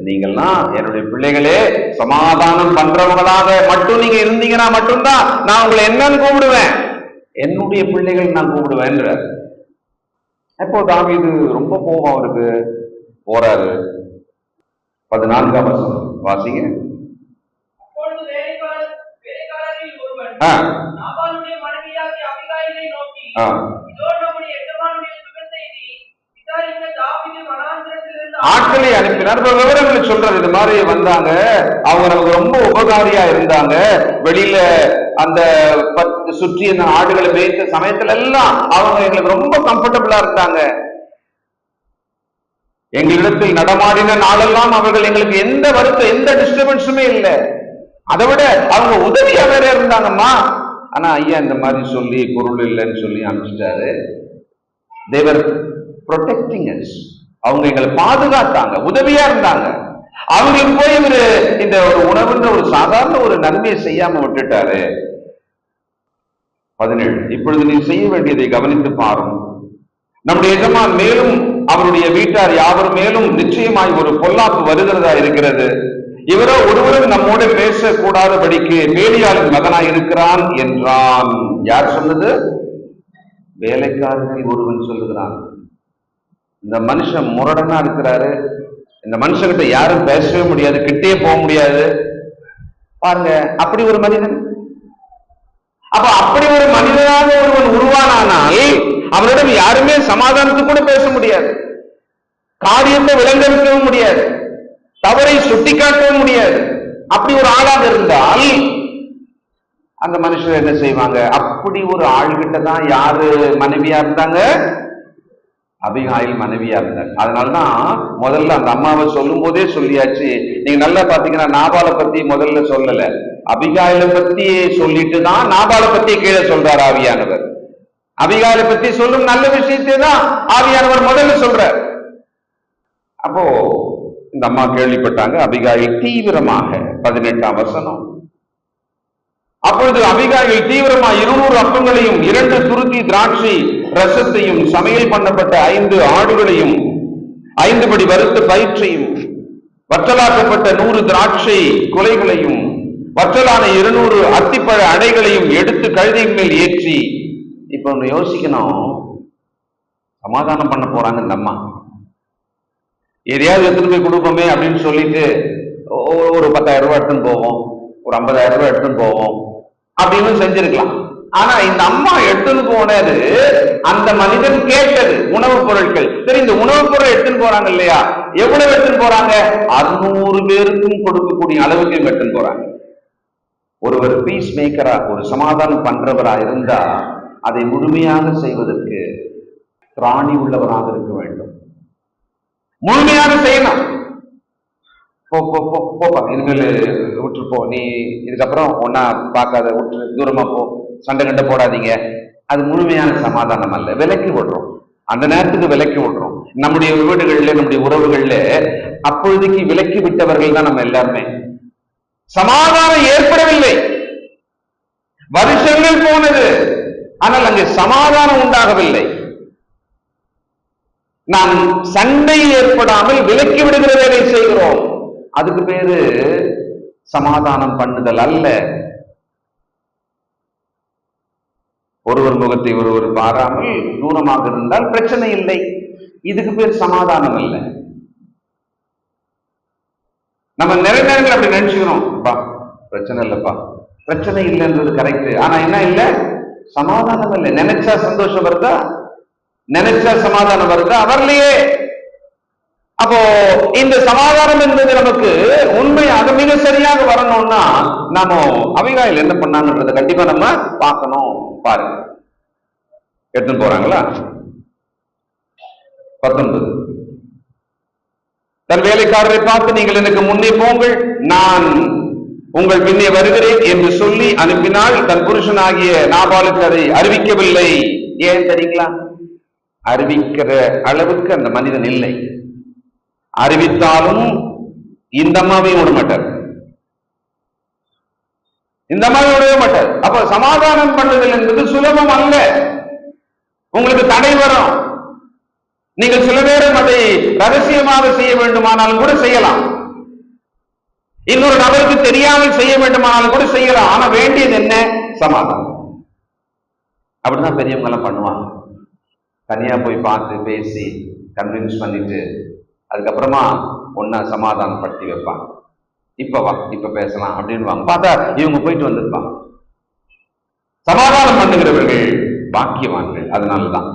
நீங்கள்லாம் என்னுடைய பிள்ளைகளே சமாதானம் பண்றவங்களாக மட்டும் நீங்க இருந்தீங்கன்னா மட்டும்தான் நான் உங்களை என்னன்னு கூப்பிடுவேன், என்னுடைய பிள்ளைகள் நான் கூப்பிடுவேன். இப்போ தாவீது ரொம்ப கோபம் அவருக்கு, போறாரு. 14ஆம் வசனம் வாசிங்க. ஆட்களை அனுப்பினார். விவரங்களை சொல்றாரு, இது மாதிரி வந்தாங்க, அவங்க நமக்கு ரொம்ப உபகாரியா இருந்தாங்க, வெளியில அந்த சுற்றி அந்த ஆடுகளை மேய்த்த சமயத்துல எல்லாம் அவங்க எங்களுக்கு ரொம்ப கம்ஃபர்டபுளா இருந்தாங்க, எங்களிடத்தில் நடமாடின நாளெல்லாம் அவர்கள் எங்களுக்கு எந்த வருத்தம் எந்த டிஸ்டர்பன்ஸுமே இல்லை, அதை விட அவங்க உதவியா வேற இருந்தாங்கம்மா. ஆனா ஐயா இந்த மாதிரி சொல்லி பொருள் இல்லைன்னு சொல்லி அனுப்பிச்சிட்டாரு. தேவர் ப்ரொடெக்டிங் அஸ், அவங்க எங்களை பாதுகாத்தாங்க, உதவியா இருந்தாங்க. அவங்களுக்கு போய் இவரு இந்த ஒரு உணவுன்ற ஒரு சாதாரண ஒரு நன்மையை செய்யாம விட்டுட்டாரு. 17, இப்பொழுது நீ செய்ய வேண்டியதை கவனித்து பாரும், நம்முடைய எஜமான் மேலும் அவருடைய வீட்டார் யாவர் மேலும் நிச்சயமாய் ஒரு பொல்லாப்பு வருகிறதா இருக்கிறது, இவரோ ஒருவரும் நம்மோடு பேசக்கூடாதபடிக்கு பேலியாளின் மகனாய் இருக்கிறான் என்றான். யார் சொன்னது? வேலைக்காரர்கள் ஒருவன் சொல்லுகிறான். இந்த மனுஷன் முரடனா இருக்கிறாரு, இந்த மனுஷன்கிட்ட யாரும் பேசவே முடியாது, கிட்டே போக முடியாது. பாருங்க, அப்படி ஒரு மனிதன். அப்ப அப்படி ஒரு மனிதனாக ஒருவன் உருவானால் அவரிடம் யாருமே சமாதானத்துக்கு கூட பேச முடியாது, காரியத்தை விளங்கரிக்கவும் முடியாது, தவறை சுட்டிக்காட்டவும் முடியாது. அப்படி ஒரு ஆளாக இருந்தால் அந்த மனுஷர் என்ன செய்வாங்க? அப்படி ஒரு ஆள்கிட்ட தான் யாரு மனைவியா இருந்தாங்க? அபிகாயில் மனைவியா இருந்தார். அதனாலதான் முதல்ல அந்த அம்மாவை சொல்லும் போதே சொல்லியாச்சு. நீங்க நல்லா பாத்தீங்கன்னா நாபாலை பத்தி முதல்ல சொல்லல, அபிகாயிலை பத்தி சொல்லிட்டு தான் நாபாலை பத்தி கீழே சொல்றார் ஆவியானவர். அபிகாயிலை பத்தி சொல்லும் நல்ல விஷயத்தை தான் ஆவியானவர் முதல்ல சொல்றார். அப்போ இந்த அம்மா கேள்விப்பட்டாங்க. அபிகாயில் தீவிரமாக 18ஆம் வசனம், அப்பொழுது அபிகாயில் தீவிரமா 200 அப்பங்களையும் 2 துருத்தி திராட்சை ரசத்தையும் சமையல் பண்ணப்பட்ட 5 ஆடுகளையும் 5 படி வறுத்த பயிற்சையும் வற்றலாக்கப்பட்ட 100 திராட்சை குலைகளையும் வற்றலான 200 அத்திப்பழ அடைகளையும் எடுத்து கழுதையின் மேல் ஏற்றி. இப்ப ஒண்ணு யோசிக்கணும், சமாதானம் பண்ண போறாங்க இந்த அம்மா. எதையாவது எடுத்துட்டு போய் கொடுப்போமே அப்படின்னு சொல்லிட்டு ஒரு 10,000 ரூபாய் எடுத்துன்னு போவோம், ஒரு 50,000 ரூபாய் எடுத்துன்னு போவோம் அப்படின்னு செஞ்சிருக்கலாம். ஆனா இந்த அம்மா எடுத்துன்னு போனது அந்த மனிதன் கேட்டது உணவுப் பொருட்கள். சரி, இந்த உணவுப் பொருள் எடுத்துன்னு போறாங்க இல்லையா, எவ்வளவு எடுத்துன்னு போறாங்க? 600 பேருக்கும் கொடுக்கக்கூடிய அளவுக்கு எடுத்துன்னு போறாங்க. ஒருவர் பீஸ் மேக்கரா, ஒரு சமாதானம் பண்றவரா இருந்தா அதை முழுமையாக செய்வதற்கு திராணி உள்ளவராக இருக்க வேண்டும். முழுமையாக செய்யணும். போப்பா, இனிமேல் விட்டு போ, நீ இதுக்கப்புறம் ஒன்னா பார்க்காத, விட்டு தூரமா போ, சண்டை கண்ட போடாதீங்க. அது முழுமையான சமாதானம் அல்ல. விலக்கி விடுறோம், அந்த நேரத்துக்கு விலக்கி விடுறோம். நம்முடைய வீடுகள்ல, நம்முடைய உறவுகள்ல அப்பொழுதைக்கு விலக்கி விட்டவர்கள் தான் நம்ம எல்லாருமே. சமாதானம் ஏற்படவில்லை, வருஷங்கள் போனது, ஆனால் அங்கே சமாதானம் உண்டாகவில்லை. நாம் சண்டை ஏற்படாமல் விலக்கி விடுகிற வேலை செய்கிறோம். அதுக்கு பேரு சமாதானம் பண்ணுதல் அல்ல. ஒருவர் முகத்தை ஒருவர் பாராமல் தூரமாக இருந்தால் பிரச்சனை இல்லை, இதுக்கு பேர் சமாதானம் இல்லை. நம்ம நிறைய நேரங்கள் அப்படி நினைச்சுக்கிறோம், பிரச்சனை இல்லப்பா, பிரச்சனை இல்லைன்றது கரெக்ட். ஆனா என்ன இல்லை, சமாதானம் இல்லை. நினைச்சா சந்தோஷம் வருதா, நினைச்சா சமாதானம் வருதா? வரலையே. அப்போ இந்த சமாதானம் என்பது நமக்கு உண்மையாக மிக சரியாக வரணும்னா நாம அபிகாயில் என்ன பண்ணாங்கன்றத கண்டிப்பா நம்ம பார்க்கணும். பாருங்க, எடுத்துன்னு போறாங்களா? 19, தன் வேலைக்காரரை பார்த்து, நீங்கள் எனக்கு முன்னே போங்கள், நான் உங்கள் பின்னே வருகிறேன் என்று சொல்லி அனுப்பினால் தன் புருஷனாகிய நாபாலுக்கு அதை அறிவிக்கவில்லை. ஏன் தெரியுங்களா? அறிவிக்கிற அளவுக்கு அந்த மனிதன் இல்லை. அறிவித்தாலும் இந்த அம்மாவையும் விட மாட்டார், இந்த அம்மாவை விடவே மாட்டார். அப்ப சமாதானம் பண்ணுதல் என்பது சுலபம் அல்ல. உங்களுக்கு தடை வரும். நீங்கள் சில நேரம் அதை ரகசியமாக செய்ய வேண்டுமானாலும் கூட செய்யலாம், இன்னொரு நபருக்கு தெரியாமல் செய்ய வேண்டுமானாலும் கூட செய்யலாம். ஆனா வேண்டியது என்ன? சமாதானம். அப்படிதான் பெரியவங்க எல்லாம் பண்ணுவாங்க. தனியா போய் பார்த்து பேசி கன்வின்ஸ் பண்ணிட்டு அதுக்கப்புறமா ஒன்னா சமாதானப்படுத்தி வைப்பாங்க. இப்ப வா, இப்ப பேசலாம் அப்படின்னு வாங்க. பார்த்தா இவங்க போயிட்டு வந்திருப்பாங்க. சமாதானம் பண்ணுகிறவர்கள் பாக்கியவான்கள். அதனாலதான்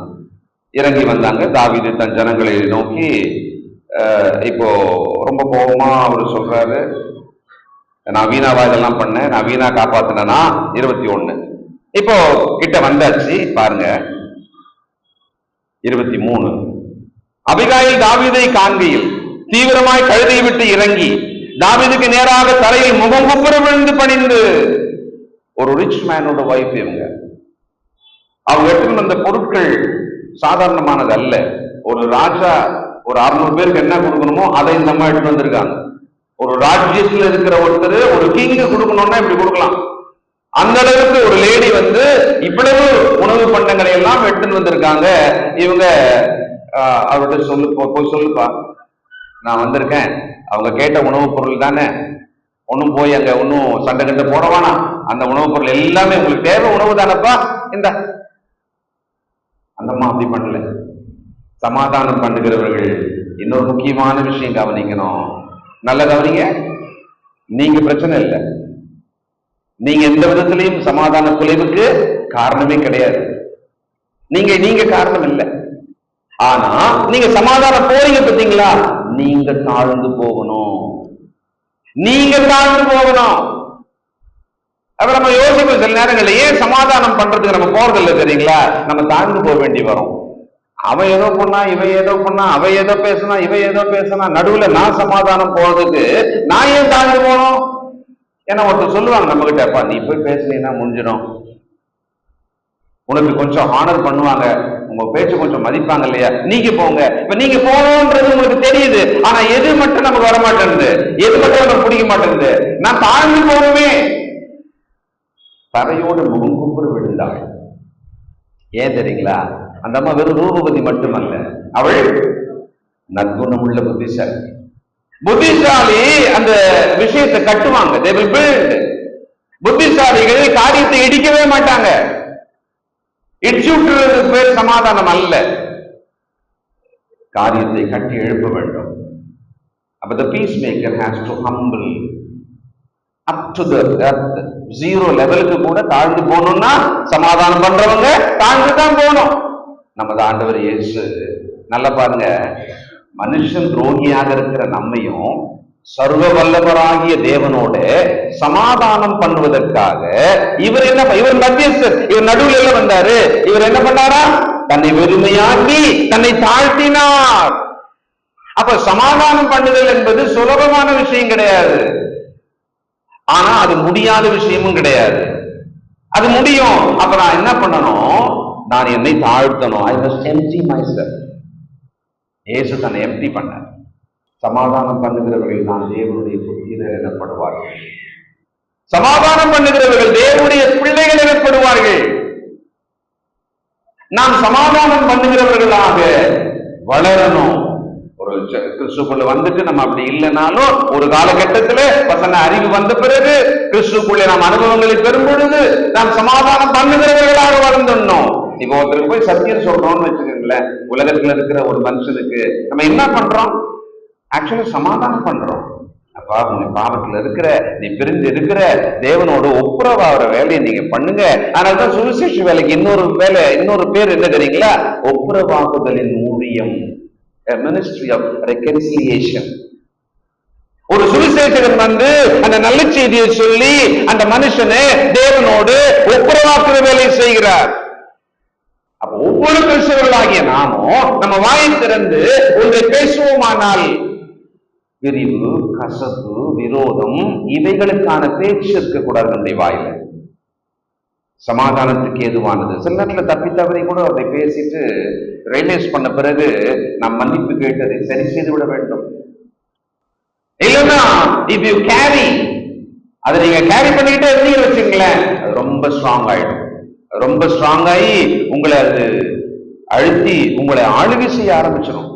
இறங்கி வந்தாங்க. தாவீது தன் ஜனங்களை நோக்கி இப்போ ரொம்ப கோபமா அவர் சொல்றாரு, நான் வீணாவா இதெல்லாம் பண்ணேன், நான் வீணா காப்பாத்தினா. 21 இப்போ கிட்ட வந்தாச்சு பாருங்க. 23 அபிகாயில் தாவீதை காண்கையில் தீவிரமாய் கழுதையை விட்டு இறங்கி தாவீதுக்கு நேராக தரையில் முகம் குப்புற விழுந்து பணிந்து. ஒரு ரிச் மேனோட வைஃப் இவங்க. அவங்க எடுத்து வந்த பொருட்கள் சாதாரணமானது அல்ல. ஒரு ராஜா ஒரு 600 பேருக்கு என்ன கொடுக்கணுமோ அதை இந்த அம்மா எடுத்து வந்திருக்காங்க. ஒரு ராஜ்யத்தில் இருக்கிற ஒருத்தர் ஒரு கிங்கு கொடுக்கணும்னா இப்படி கொடுக்கலாம். அந்த அளவுக்கு ஒரு லேடி வந்து இவ்வளவு உணவு பண்டங்களை எல்லாம் எடுத்துன்னு வந்திருக்காங்க. இவங்க அவர்கிட்ட போய் சொல்லுப்பா, நான் வந்திருக்கேன், அவங்க கேட்ட உணவுப் பொருள் தானே, ஒன்னும் போய் அங்க ஒன்னும் சண்டை கண்ட போடவானா, அந்த உணவுப் பொருள் எல்லாமே உங்களுக்கு தேவை உணவு தானப்பா, இந்த அந்தம்மா அப்படி பண்ணல. சமாதானம் பண்ணுகிறவர்கள் இன்னொரு முக்கியமான விஷயம் கவனிக்கணும். நல்ல கவனிங்க, நீங்க பிரச்சனை இல்லை, நீங்க எந்த விதத்திலையும் சமாதான குலைவுக்கு காரணமே கிடையாது. நீங்க காரணம் இல்லை. ஆனா நீங்க சமாதானம் போறீங்க பார்த்தீங்களா, நீங்க தாழ்ந்து போகணும், நீங்க தாழ்ந்து போகணும். அப்ப நம்ம யோசிப்போம் சில நேரங்கள்ல, ஏன் சமாதானம் பண்றதுக்கு நம்ம போறதில்லை தெரியுங்களா? நம்ம தாழ்ந்து போக வேண்டி வரும். அவன் ஏதோ பண்ணா, இவன் ஏதோ பண்ணா, அவ ஏதோ பேசினா, இவ ஏதோ பேசினா, நடுவுல நான் சமாதானம் போறதுக்கு நான் ஏன் தாழ்ந்து போனோம்? ஏன்னா ஒருத்தர் சொல்லுவாங்க நம்ம கிட்ட, அப்பா நீ போய் பேசுனீங்கன்னா முடிஞ்சிடும், உனக்கு கொஞ்சம் ஆனர் பண்ணுவாங்க, உங்க பேச்சு கொஞ்சம் மதிப்பாங்க இல்லையா, நீங்க போங்க. இப்ப நீங்க போகணும்ன்றது உங்களுக்கு தெரியுது, ஆனா எது மட்டும் நமக்கு வர மாட்டேங்குது, எது மட்டும் நமக்கு பிடிக்க மாட்டேங்குது? நான் தாழ்ந்து போகணுமே. தரையோடு முகம் குப்புற விழுந்தாள். ஏன் தெரியுங்களா? அந்த அம்மா வெறும் ரூபவதி மட்டுமல்ல, அவள் நற்குணம் உள்ள புத்திசாலி. புத்திசாலி அந்த விஷயத்தை கட்டுவாங்க. they will build. புத்திசாலிகள் காரியத்தை இடிக்கவே மாட்டாங்க. இடிச்சுட்டுறது பேர் சமாதானம் அல்ல, காரியத்தை கட்டி எழுப்ப வேண்டும். அப்ப the peacemaker has to humble up to the earth. Zero லெவலுக்கு கூட தாழ்ந்து போகணும்னா சமாதானம் பண்றவங்க தாழ்ந்து தான் போகணும். நமது ஆண்டவர் இயேசு நல்லா பாருங்க, மனுஷன் துரோகியாக இருக்கிற நம்மையும் சர்வ வல்லவராகிய தேவனோட சமாதானம் பண்ணுவதற்காக இவர் என்ன, இவர் மத்தியஸ்தர், இவர் நடுவில் எல்லாம் வந்தாரு. இவர் என்ன பண்ணாரா? தன்னை வெறுமையாக்கி தன்னை தாழ்த்தினார். அப்ப சமாதானம் பண்ணுதல் என்பது சுலபமான விஷயம் கிடையாது, ஆனா அது முடியாத விஷயமும் கிடையாது. அது முடியும். அப்ப நான் என்ன பண்ணணும்? நான் என்னை தாழ்த்தணும். I must empty myself. இயேசு தன்னை எம்டி பண்ணார். சமாதானம் பண்ணுகிறவர்கள் தான் தேவனுடைய புத்திரர் எனப்படுவார்கள். சமாதானம் பண்ணுகிறவர்கள் தேவனுடைய பிள்ளைகள் எனப்படுவார்கள். நாம் சமாதானம் பண்ணுகிறவர்களாக வளரணும். ஒரு கிறிஸ்துக்குள்ள வந்துட்டு நம்ம அப்படி இல்லைனாலும் ஒரு காலகட்டத்துல வசன அறிவு வந்த பிறகு கிறிஸ்துக்குள்ள நாம் அனுபவங்களை பெறும் பொழுது நாம் சமாதானம் பண்ணுகிறவர்களாக வளர்ந்துடணும். இப்போ ஒருத்தருக்கு போய் சத்தியம் சொல்றோம்னு வச்சுக்கோங்களேன், உலகத்துல இருக்கிற ஒரு மனுஷனுக்கு நம்ம என்ன பண்றோம்? ஆக்சுவலி சமாதானம் பண்றோம். அப்பா உங்க பாவத்துல இருக்கிற, நீ பிரிந்து இருக்கிற, தேவனோட ஒப்புரவாகிற வேலையை நீங்க பண்ணுங்க. அதனாலதான் சுவிசேஷ வேலைக்கு இன்னொரு வேலை, இன்னொரு பேர் என்ன தெரியுங்களா? ஒப்புரவாகுதலின் ஊழியம், ministry of reconciliation. ஒரு சுவிசேஷகன் வந்து அந்த நல்ல செய்தியை சொல்லி அந்த மனுஷனை தேவனோடு ஒப்புரவாக்குற வேலை செய்கிறார். அப்ப ஒவ்வொரு கிறிஸ்தவர்களாகிய நாமும் நம்ம வாயை திறந்து ஒன்றை பேசுவோமானால் பிரிவு, கசப்பு, விரோதம் இவைகளுக்கான பேச்சு இருக்கக்கூடாது நம்முடைய வாயில. சமாதானத்துக்கு ஏதுவானது. சில நேரத்தில் தப்பி தவறி கூட அதை பேசிட்டு ரியலைஸ் பண்ண பிறகு நாம் மன்னிப்பு கேட்டதை சரி செய்து விட வேண்டும். இல்லைன்னா இஃப் யூ கேரி, அதை நீங்க கேரி பண்ணிக்கிட்டே இருந்தீங்கன்னு வச்சுங்களேன், அது ரொம்ப ஸ்ட்ராங் ஆயிடும். ரொம்ப ஸ்ட்ராங் ஆகி உங்களை அது அழுத்தி உங்களை ஆளுகை செய்ய ஆரம்பிச்சிடும்.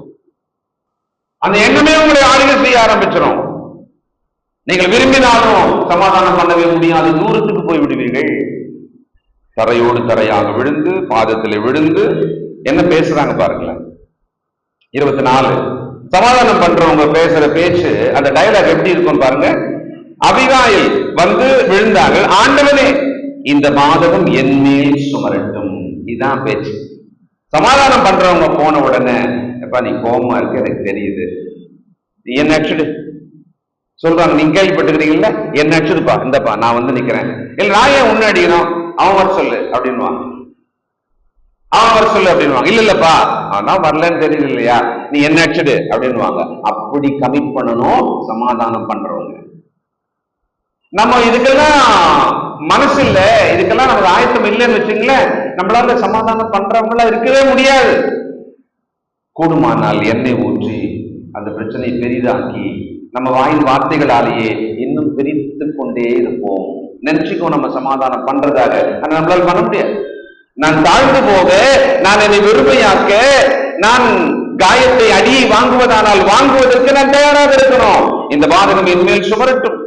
அந்த எண்ணமே உங்களை ஆளுகை செய்ய ஆரம்பிச்சிடும். நீங்கள் விரும்பினாலும் சமாதானம் பண்ணவே முடியாது, தூரத்துக்கு போய் விடுவீர்கள். தரையோடு தரையாக விழுந்து, பாதத்தில் விழுந்து என்ன பேசுறாங்க பாருங்களேன். 24 சமாதானம் பண்றவங்க பேசுற பேச்சு, அந்த டயலாக் எப்படி இருக்கும் பாருங்க. அபிகாயில் வந்து விழுந்தார்கள், ஆண்டவனே இந்த பாதகம் என் மேல் சுமரட்டும். இதுதான் பேச்சு. சமாதானம் பண்றவங்க போன உடனே, எப்ப நீ கோபமா இருக்கு எனக்கு தெரியுது, நீ என்ன ஆக்சுவலி சொல்றாங்க, நீங்க கேள்விப்பட்டுக்கிறீங்கல்ல, என்ன ஆக்சுவலிப்பா இந்தப்பா நான் வந்து நிக்கிறேன், இல்ல நான் ஏன் உன்ன அடிக்கணும், அவன் வர சொல்லு அப்படின்வாங்க, அவன் வர சொல்லு அப்படின்வாங்க. இல்ல இல்லப்பா நான் வரலன்னு தெரியுது இல்லையா, நீ என்ன ஆச்சுடு அப்படின்வாங்க. அப்படி கமிட் பண்ணணும் சமாதானம் பண்றவங்க. நம்ம இதுக்கெல்லாம் மனசு இல்ல, இதுக்கெல்லாம் நமக்கு ஆயத்தம் இல்லைன்னு வச்சுங்களேன், நம்மளால சமாதானம் பண்றவங்களா இருக்கவே முடியாது. கூடுமானால் எண்ணெய் ஊற்றி அந்த பிரச்சனையை பெரிதாக்கி நம்ம வாயின் வார்த்தைகளாலேயே இன்னும் பிரித்து கொண்டே இருப்போம். நினைச்சுக்கோ நம்ம சமாதானம் பண்றதாக, ஆனா நம்மளால பண்ண முடியாது. நான் தாழ்ந்து போக, நான் என்னை வெறுமையாக்க, நான் காயத்தை அடியை வாங்குவதானால் வாங்குவதற்கு நான் தயாராக இருக்கணும். இந்த பாதகம் என் மேல் சுமரட்டும்.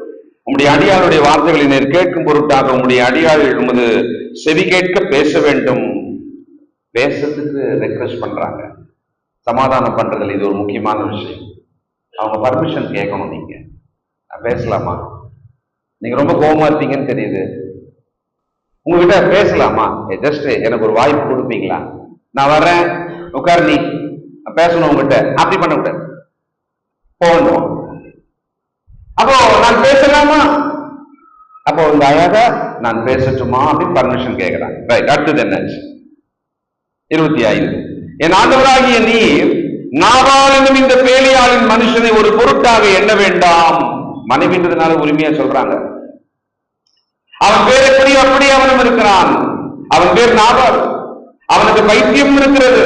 உங்களுடைய அடியாளுடைய வார்த்தைகளை நேர் கேட்கும் பொருட்டாக உங்களுடைய அடியாள் உமது செவி கேட்க பேச வேண்டும். பேசுறதுக்கு ரெக்வெஸ்ட் பண்றாங்க. சமாதானம் பண்றதுல இது ஒரு முக்கியமான விஷயம். அவங்க பர்மிஷன் கேட்கணும். நீங்க பேசலாமா, நீங்க ரொம்ப கோபமா இருப்பீங்கன்னு தெரியுது, உங்ககிட்ட பேசலாமா, ஜஸ்ட் எனக்கு ஒரு வாய்ப்பு கொடுப்பீங்களா, நான் வர்றேன் உட்கார் நீ பேசணும் உங்ககிட்ட, அப்படி பண்ண கூடாது, போகணும். அப்போ நான் பேசலாமா, அப்போ உங்க அழகா நான் பேசட்டுமா அப்படின்னு பர்மிஷன் கேட்கிறேன். ரைட், அடுத்தது என்னாச்சு? 25 என் ஆண்டவராகிய நீர் நாபால் என்னும் இந்த பேலியாளின் மனுஷனை ஒரு பொருட்டாக எண்ண வேண்டாம். மனைவின்றதுனால உரிமையா சொல்றாங்க. அவன் பேர் எப்படி அப்படி அவனும் இருக்கிறான். அவன் பேர் நாபால். அவனுக்கு பைத்தியம் இருக்கிறது.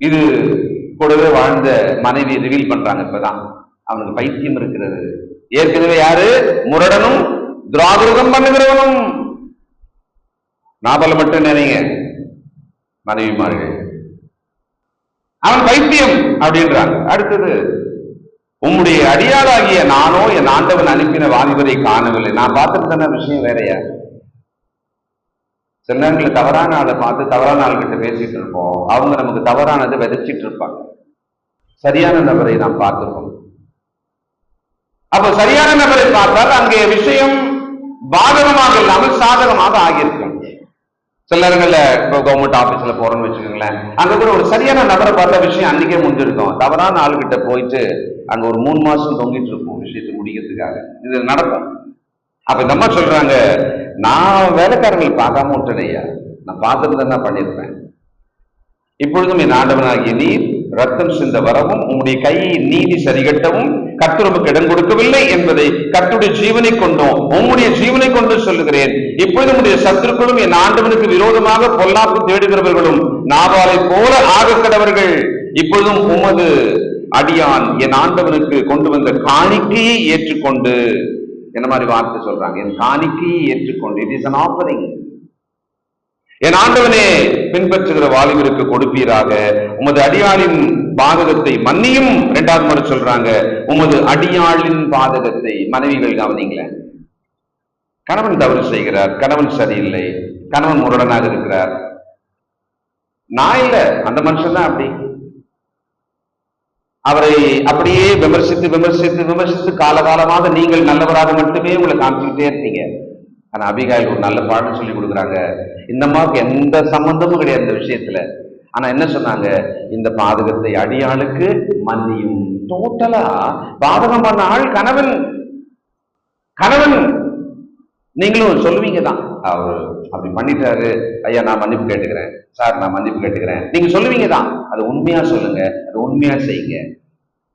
இது கூடவே வாழ்ந்த மனைவி ரிவீல் பண்றாங்க. இப்பதான் அவனுக்கு பைத்தியம் இருக்கிறது. ஏற்கனவே யாரு? முரடனும் துராகிருதம் பண்ணுகிறவனும். நாபால் மட்டும் நினைங்க மனைவிமார்கள். அவன் பைத்தியம் அப்படின்றாங்க. அடுத்தது, உம்முடைய அடியாளாகிய நானோ என் ஆண்டவன் அனுப்பின வாலிபரை காணவில்லை. நான் பார்த்துட்டு விஷயம் வேறையா? சில நேரங்களில் தவறான ஆளை பார்த்து தவறான ஆள்கிட்ட பேசிட்டு இருப்போம். அவங்க நமக்கு தவறானதை விதைச்சிட்டு இருப்பாங்க. சரியான நபரை நாம் பார்த்துருக்கோம். அப்ப சரியான நபரை பார்த்தால் அங்கே விஷயம் பாதகமாக இல்லாமல் சாதகமாக ஆகியிருக்கும். சில நேரங்கள்ல இப்போ கவர்மெண்ட் ஆபீஸ்ல போறோம்னு வச்சுக்கோங்களேன், அங்க கூட ஒரு சரியான நபரை பார்த்த விஷயம் அன்னைக்கே முடிஞ்சிருக்கும். தவறான ஆளுகிட்ட போயிட்டு அங்க ஒரு 3 மாசம் தொங்கிட்டு இருக்கும் விஷயத்தை முடிக்கிறதுக்காக. இது நடக்கும். அப்ப இந்த அம்மா சொல்றாங்க, நான் வேலைக்காரங்களை பார்க்காம விட்டனையா, நான் பார்த்துட்டு தான் பண்ணியிருப்பேன். இப்பொழுதும் என் ஆண்டவனாகிய நீர் ரத்தம் சிந்த வரவும் உம்முடைய கையை நீதி சரிகட்டவும் கர்த்தருக்கு இடம் கொடுக்கவில்லை என்பதை கர்த்தருடைய ஜீவனை கொண்டும் உம்முடைய ஜீவனை கொண்டு சொல்லுகிறேன். இப்பொழுது உம்முடைய சத்துருக்களும் என் ஆண்டவனுக்கு விரோதமாக பொல்லாப்பு தேடுகிறவர்களும் நாபாலை போல ஆகக்கடவர்கள். இப்பொழுதும் உமது அடியான் என் ஆண்டவனுக்கு கொண்டு வந்த காணிக்கையை ஏற்றுக்கொண்டு, என்ன மாதிரி வார்த்தை சொல்றாங்க, என் காணிக்கையை ஏற்றுக்கொண்டு, இட் இஸ் an offering. என் ஆண்டவனே பின்பற்றுகிற வாலிபருக்கு கொடுப்பீராக. உமது அடியாளின் பாதகத்தை மன்னியும். 2வது முறை சொல்றாங்க, உமது அடியாளின் பாதகத்தை. மனைவிகள் கவனிங்களேன், கணவன் தவறு செய்கிறார், கணவன் சரியில்லை, கணவன் முரடனாக இருக்கிறார். நான் இல்ல, அந்த மனுஷன் தான் அப்படி. அவரை அப்படியே விமர்சித்து விமர்சித்து விமர்சித்து காலகாலமாக நீங்கள் நல்லவராக மட்டுமே உங்களை காமிச்சுக்கிட்டே இருப்பீங்க. ஆனா அபிகாயில் ஒரு நல்ல பாடம் சொல்லி கொடுக்குறாங்க. இந்த அம்மாவுக்கு எந்த சம்பந்தமும் கிடையாது இந்த விஷயத்துல. ஆனா என்ன சொன்னாங்க, இந்த பாதகத்தை அடியாளுக்கு மன்னியும். டோட்டலா பாதகம் பண்ண ஆள் கணவன். கணவன் நீங்களும் சொல்லுவீங்க தான், அவர் அப்படி பண்ணிட்டாரு ஐயா, நான் மன்னிப்பு கேட்டுக்கிறேன் சார், நான் மன்னிப்பு கேட்டுக்கிறேன். நீங்க சொல்லுவீங்க தான். அது உண்மையா சொல்லுங்க, அது உண்மையா செய்யுங்க.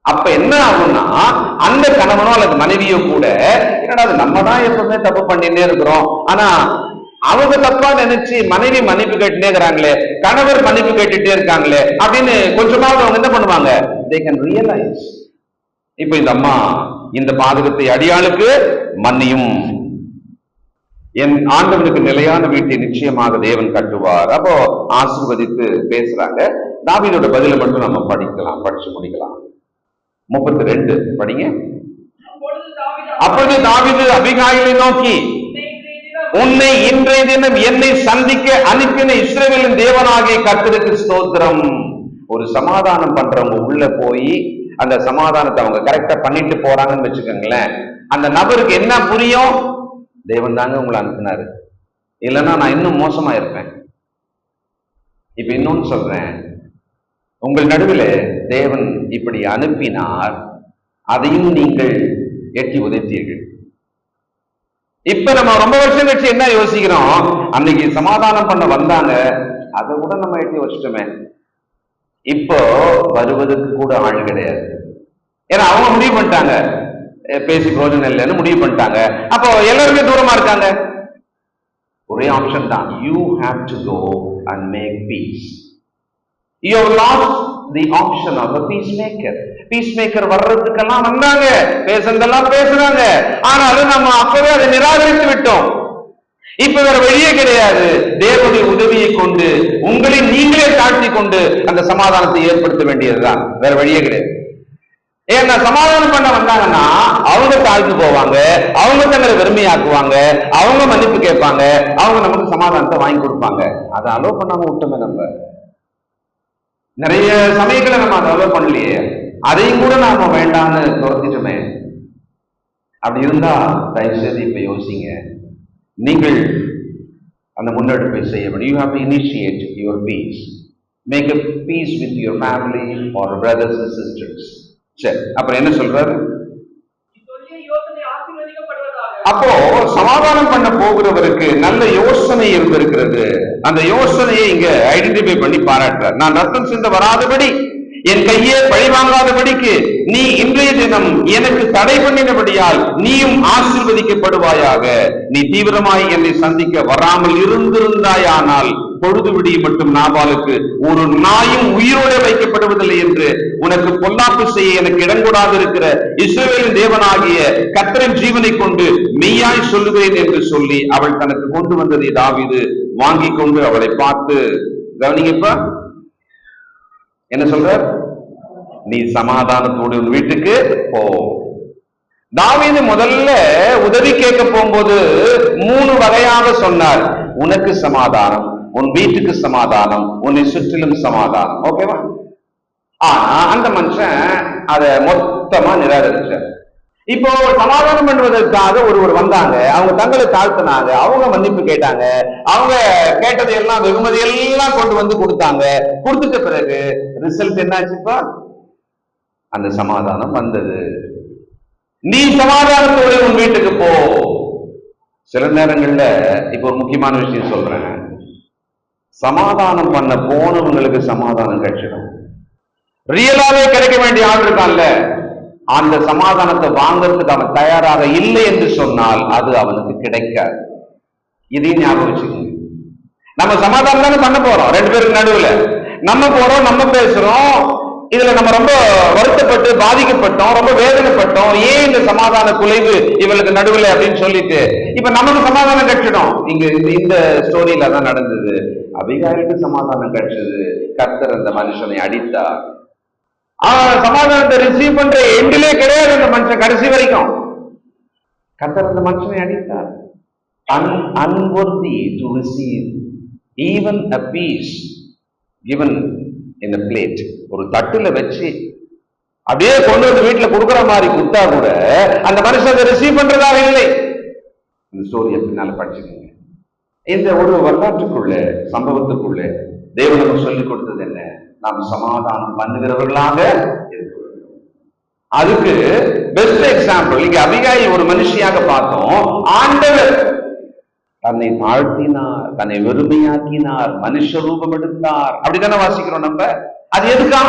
அப்ப என்ன ஆகும்னா, அந்த கணவனோ அல்லது மனைவியோ கூட, என்னடா நம்ம தான் எப்பவுமே தப்பு பண்ணிட்டே இருக்கிறோம், ஆனா அவங்க தப்பா நினைச்சு மனைவி மன்னிப்பு கேட்டுட்டே இருக்கிறாங்களே, கணவர் மன்னிப்பு கேட்டுட்டே இருக்காங்களே அப்படின்னு கொஞ்சமாவது அவங்க என்ன பண்ணுவாங்க, they can realize. இப்ப இந்த அம்மா இந்த பாதகத்தை அடியாளுக்கு மன்னியும், என் ஆண்டவனுக்கு நிலையான வீட்டை நிச்சயமாக தேவன் கட்டுவார். அப்போ ஆசீர்வதித்து பேசுறாங்க. தாவீதோட பதிலை மட்டும் நம்ம படிக்கலாம், படிச்சு முடிக்கலாம். 32 படிங்க. அப்பொழுது தாவீது அபிகாயிலை நோக்கி, உன்னை இன்றைய தினம் என்னை சந்திக்க அனுப்பின இஸ்ரவேலின் தேவனாகிய கர்த்தருக்கு ஸ்தோத்திரம். ஒரு சமாதானம் பண்றவங்க உள்ள போய் அந்த சமாதானத்தை அவங்க கரெக்டா பண்ணிட்டு போறாங்கன்னு வச்சுக்கோங்களேன், அந்த நபருக்கு என்ன புரியும், தேவன் தாங்க உங்களை அனுப்பினாரு, இல்லைன்னா நான் இன்னும் மோசமா இருப்பேன். இப்ப இன்னொன்னு சொல்றேன், உங்கள் நடுவில் தேவன் இப்படி அனுப்பினார், அதையும் நீங்கள் எட்டி உதைத்தீர்கள். இப்ப நம்ம ரொம்ப வருஷம் கழிச்சு என்ன யோசிக்கிறோம், அன்னைக்கு சமாதானம் பண்ண வந்தாங்க, அதை கூட நம்ம எட்டி வச்சுட்டோமே, இப்போ வருவதற்கு கூட ஆள் கிடையாது. ஏன்னா அவங்க முடிவு பண்ணிட்டாங்க, பேசி பிரோஜனம் இல்லைன்னு முடிவு பண்ணிட்டாங்க. அப்போ எல்லாருமே தூரமா இருக்காங்க. ஒரே ஆப்ஷன் தான், you have to go and make peace. You have lost the option of a peacemaker. Peacemaker வர்றதுக்கெல்லாம் வந்தாங்க, பேசுறதெல்லாம் பேசுறாங்க, ஆனாலும் நம்ம அப்பவே அதை நிராகரித்து விட்டோம். இப்ப வேற வழியே கிடையாது. தேவனுடைய உதவியை கொண்டு உங்களை நீங்களே தாழ்த்தி கொண்டு அந்த சமாதானத்தை ஏற்படுத்த வேண்டியதுதான், வேற வழியே கிடையாது. ஏன்னா சமாதானம் பண்ண வந்தாங்கன்னா அவங்க தாழ்த்து போவாங்க, அவங்க தங்களை வெறுமையாக்குவாங்க, அவங்க மன்னிப்பு கேட்பாங்க, அவங்க நமக்கு சமாதானத்தை வாங்கி கொடுப்பாங்க. அதை அலோ பண்ணாம விட்டோமே. நம்ம நிறைய சமயங்களை நம்ம அதை அலோ பண்ணலையே, அதையும் கூட நாம வேண்டாம்னு துரத்திட்டோமே. அப்படி இருந்தா தயவுசெய்து இப்ப யோசிங்க, நீங்கள் அந்த முன்னெடுப்பை செய்ய வேண்டும். You have to initiate your peace. Make a peace with your family or brothers and sisters. சரி, அப்புறம் என்ன சொல்றாரு? அப்போ சமாதானம் பண்ண போகிறவருக்கு நல்ல யோசனை இருந்திருக்கிறது. அந்த யோசனையை இங்க ஐடென்டிஃபை பண்ணி பாராட்டுறார். நான் ரத்தம் சிந்த வராதபடி, என் கையே பழி வாங்காதபடிக்கு நீ இன்றைய தினம் எனக்கு தடை பண்ணினபடியால் நீயும் ஆசீர்வதிக்கப்படுவாயாக. நீ தீவிரமாய் என்னை சந்திக்க வராமல் இருந்திருந்தாயானால் பொழுது விடிய மட்டும் நாபாலுக்கு ஒரு நாயும் உயிரோடு வைக்கப்படுவதில்லை என்று உனக்கு பொல்லாப்பு செய்ய எனக்கு இடங்கூடாது இருக்கிற இஸ்ரவேலின் தேவனாகிய கர்த்தரின் ஜீவனை கொண்டு மெய்யாய் சொல்லுவேன் என்று சொல்லி அவள் தனக்கு கொண்டு வந்ததை தாவீது வாங்கி கொண்டு அவளை பார்த்து, கவனிங்கப்பா, என்ன சொல்ற? நீ சமாதானத்தோடு உன் வீட்டுக்கு போ. தாவீது முதல்ல உதவி கேட்க போகும்போது 3 வகையாக சொன்னார். உனக்கு சமாதானம், உன் வீட்டுக்கு சமாதானம், உன்னை சுற்றிலும் சமாதானம். ஓகேவா? ஆனா அந்த மனுஷன் அதை மொத்தமா நிராகரிச்சார். இப்போ சமாதானம் பண்ணுவதற்காக ஒருவர் வந்தாங்க, அவங்க தங்களை தாழ்த்தினாங்க, அவங்க மன்னிப்பு கேட்டாங்க, அவங்க கேட்டதையெல்லாம் வெகுமதி எல்லாம் கொண்டு வந்து கொடுத்தாங்க. கொடுத்துட்ட பிறகு ரிசல்ட் என்னாச்சுப்பா? அந்த சமாதானம் வந்தது. நீ சமாதானத்தோட உன் வீட்டுக்கு போ. சில நேரங்கள்ல இப்ப ஒரு முக்கியமான விஷயம் சொல்றேன். சமாதானம் பண்ண போனவங்களுக்கு சமாதானம் கிடைச்சிடும். ரியலாவே கிடைக்க வேண்டிய ஆள் இருக்கான்ல, அந்த சமாதானத்தை வாங்கறதுக்கு அவன் தயாராக இல்லை என்று சொன்னால் அது அவனுக்கு கிடைக்காது. இதையும் ஞாபகம் வச்சுக்கோங்க. நம்ம சமாதானம் தானே பண்ண போறோம், 2 பேருக்கு நடுவுல நம்ம போறோம், நம்ம பேசுறோம். இதுல நம்ம ரொம்ப வருத்தப்பட்டு பாதிக்கப்பட்டோம், ரொம்ப வேதனைப்பட்டோம். ஏன் இந்த சமாதான குலைவு இவளுக்கு நடுவுல அப்படின்னு சொல்லிட்டு இப்ப நமக்கு சமாதானம் கிடைச்சிடும். இங்க இந்த ஸ்டோரியில தான் நடந்தது. அபிகாயிலுக்கு சமாதானம் கிடைச்சது. கர்த்தர் அந்த மனுஷனை அடித்தார். சமாதானத்தை ரிசீவ் பண்ற எண்டிலே கிடையாது அந்த மனுஷன் கடைசி வரைக்கும். கர்த்தர் அந்த மனுஷனை அடித்தார். Unworthy to receive even a piece given in a plate. ஒரு தட்டுல வச்சு அப்படியே கொண்டு வந்து வீட்டுல கொடுக்குற மாதிரி கொடுத்தா கூட அந்த மனுஷன் அதை ரிசீவ் பண்றதாக இல்லை. இந்த ஸ்டோரியை பின்னால படிச்சுக்கோங்க. இந்த ஒரு வரலாற்றுக்குள்ள சம்பவத்துக்குள்ள தேவன் நமக்கு சொல்லிக் கொடுத்தது என்ன? நாம் சமாதானம் பண்ணுகிறவர்களாக இருக்க வேண்டும். அதுக்கு பெஸ்ட் எக்ஸாம்பிள் இங்க அபிகாயில் ஒரு மனுஷியாக பார்த்தோம். ஆண்டவர் தன்னை தாழ்த்தினார், தன்னை வெறுமையாக்கினார், மனுஷ ரூபம் எடுத்தார். அப்படித்தானே வாசிக்கிறோம் நம்ம. அது எதுக்கா?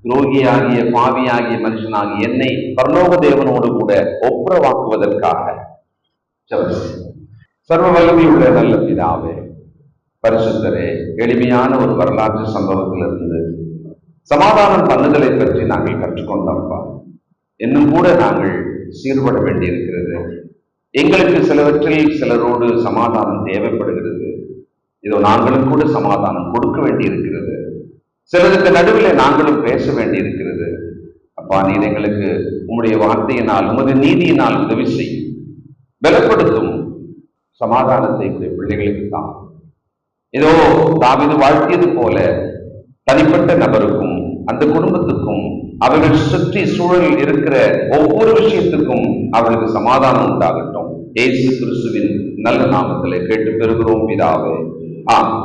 துரோகியாகிய பாவியாகிய மனுஷனாகிய என்னை பரலோக தேவனோடு கூட ஒப்புரவாக்குவதற்காக. சர்வ வல்லமை உள்ள நல்ல பிதாவே, பரிசுத்தரே, எளிமையான ஒரு வரலாற்று சம்பவத்திலிருந்து சமாதானம் பண்ணுதலை பற்றி நாங்கள் கற்றுக்கொண்டோம்ப்பா. இன்னும் கூட நாங்கள் சீர்பட வேண்டியிருக்கிறது. எங்களுக்கு சிலவற்றில் சிலரோடு சமாதானம் தேவைப்படுகிறது. இதோ நாங்களும் கூட சமாதானம் கொடுக்க வேண்டி இருக்கிறது. சிலருக்கு நடுவில் நாங்களும் பேச வேண்டி இருக்கிறது. அப்பா, நீர் எங்களுக்கு உம்முடைய வார்த்தையினால் உமது நீதியினால் உதவி செய்யும், பலப்படுத்தும். சமாதானத்தை உடைய பிள்ளைகளுக்கு தான் ஏதோ தாவீது வாழ்த்தியது போல தனிப்பட்ட நபருக்கும் அந்த குடும்பத்துக்கும் அவர்கள் சுற்றி சூழலில் இருக்கிற ஒவ்வொரு விஷயத்துக்கும் அவர்களுக்கு சமாதானம் உண்டாகட்டும். இயேசு கிறிஸ்துவின் நல்ல நாமத்திலே கேட்டு பெறுகிறோம் பிதாவே. ஆமென்.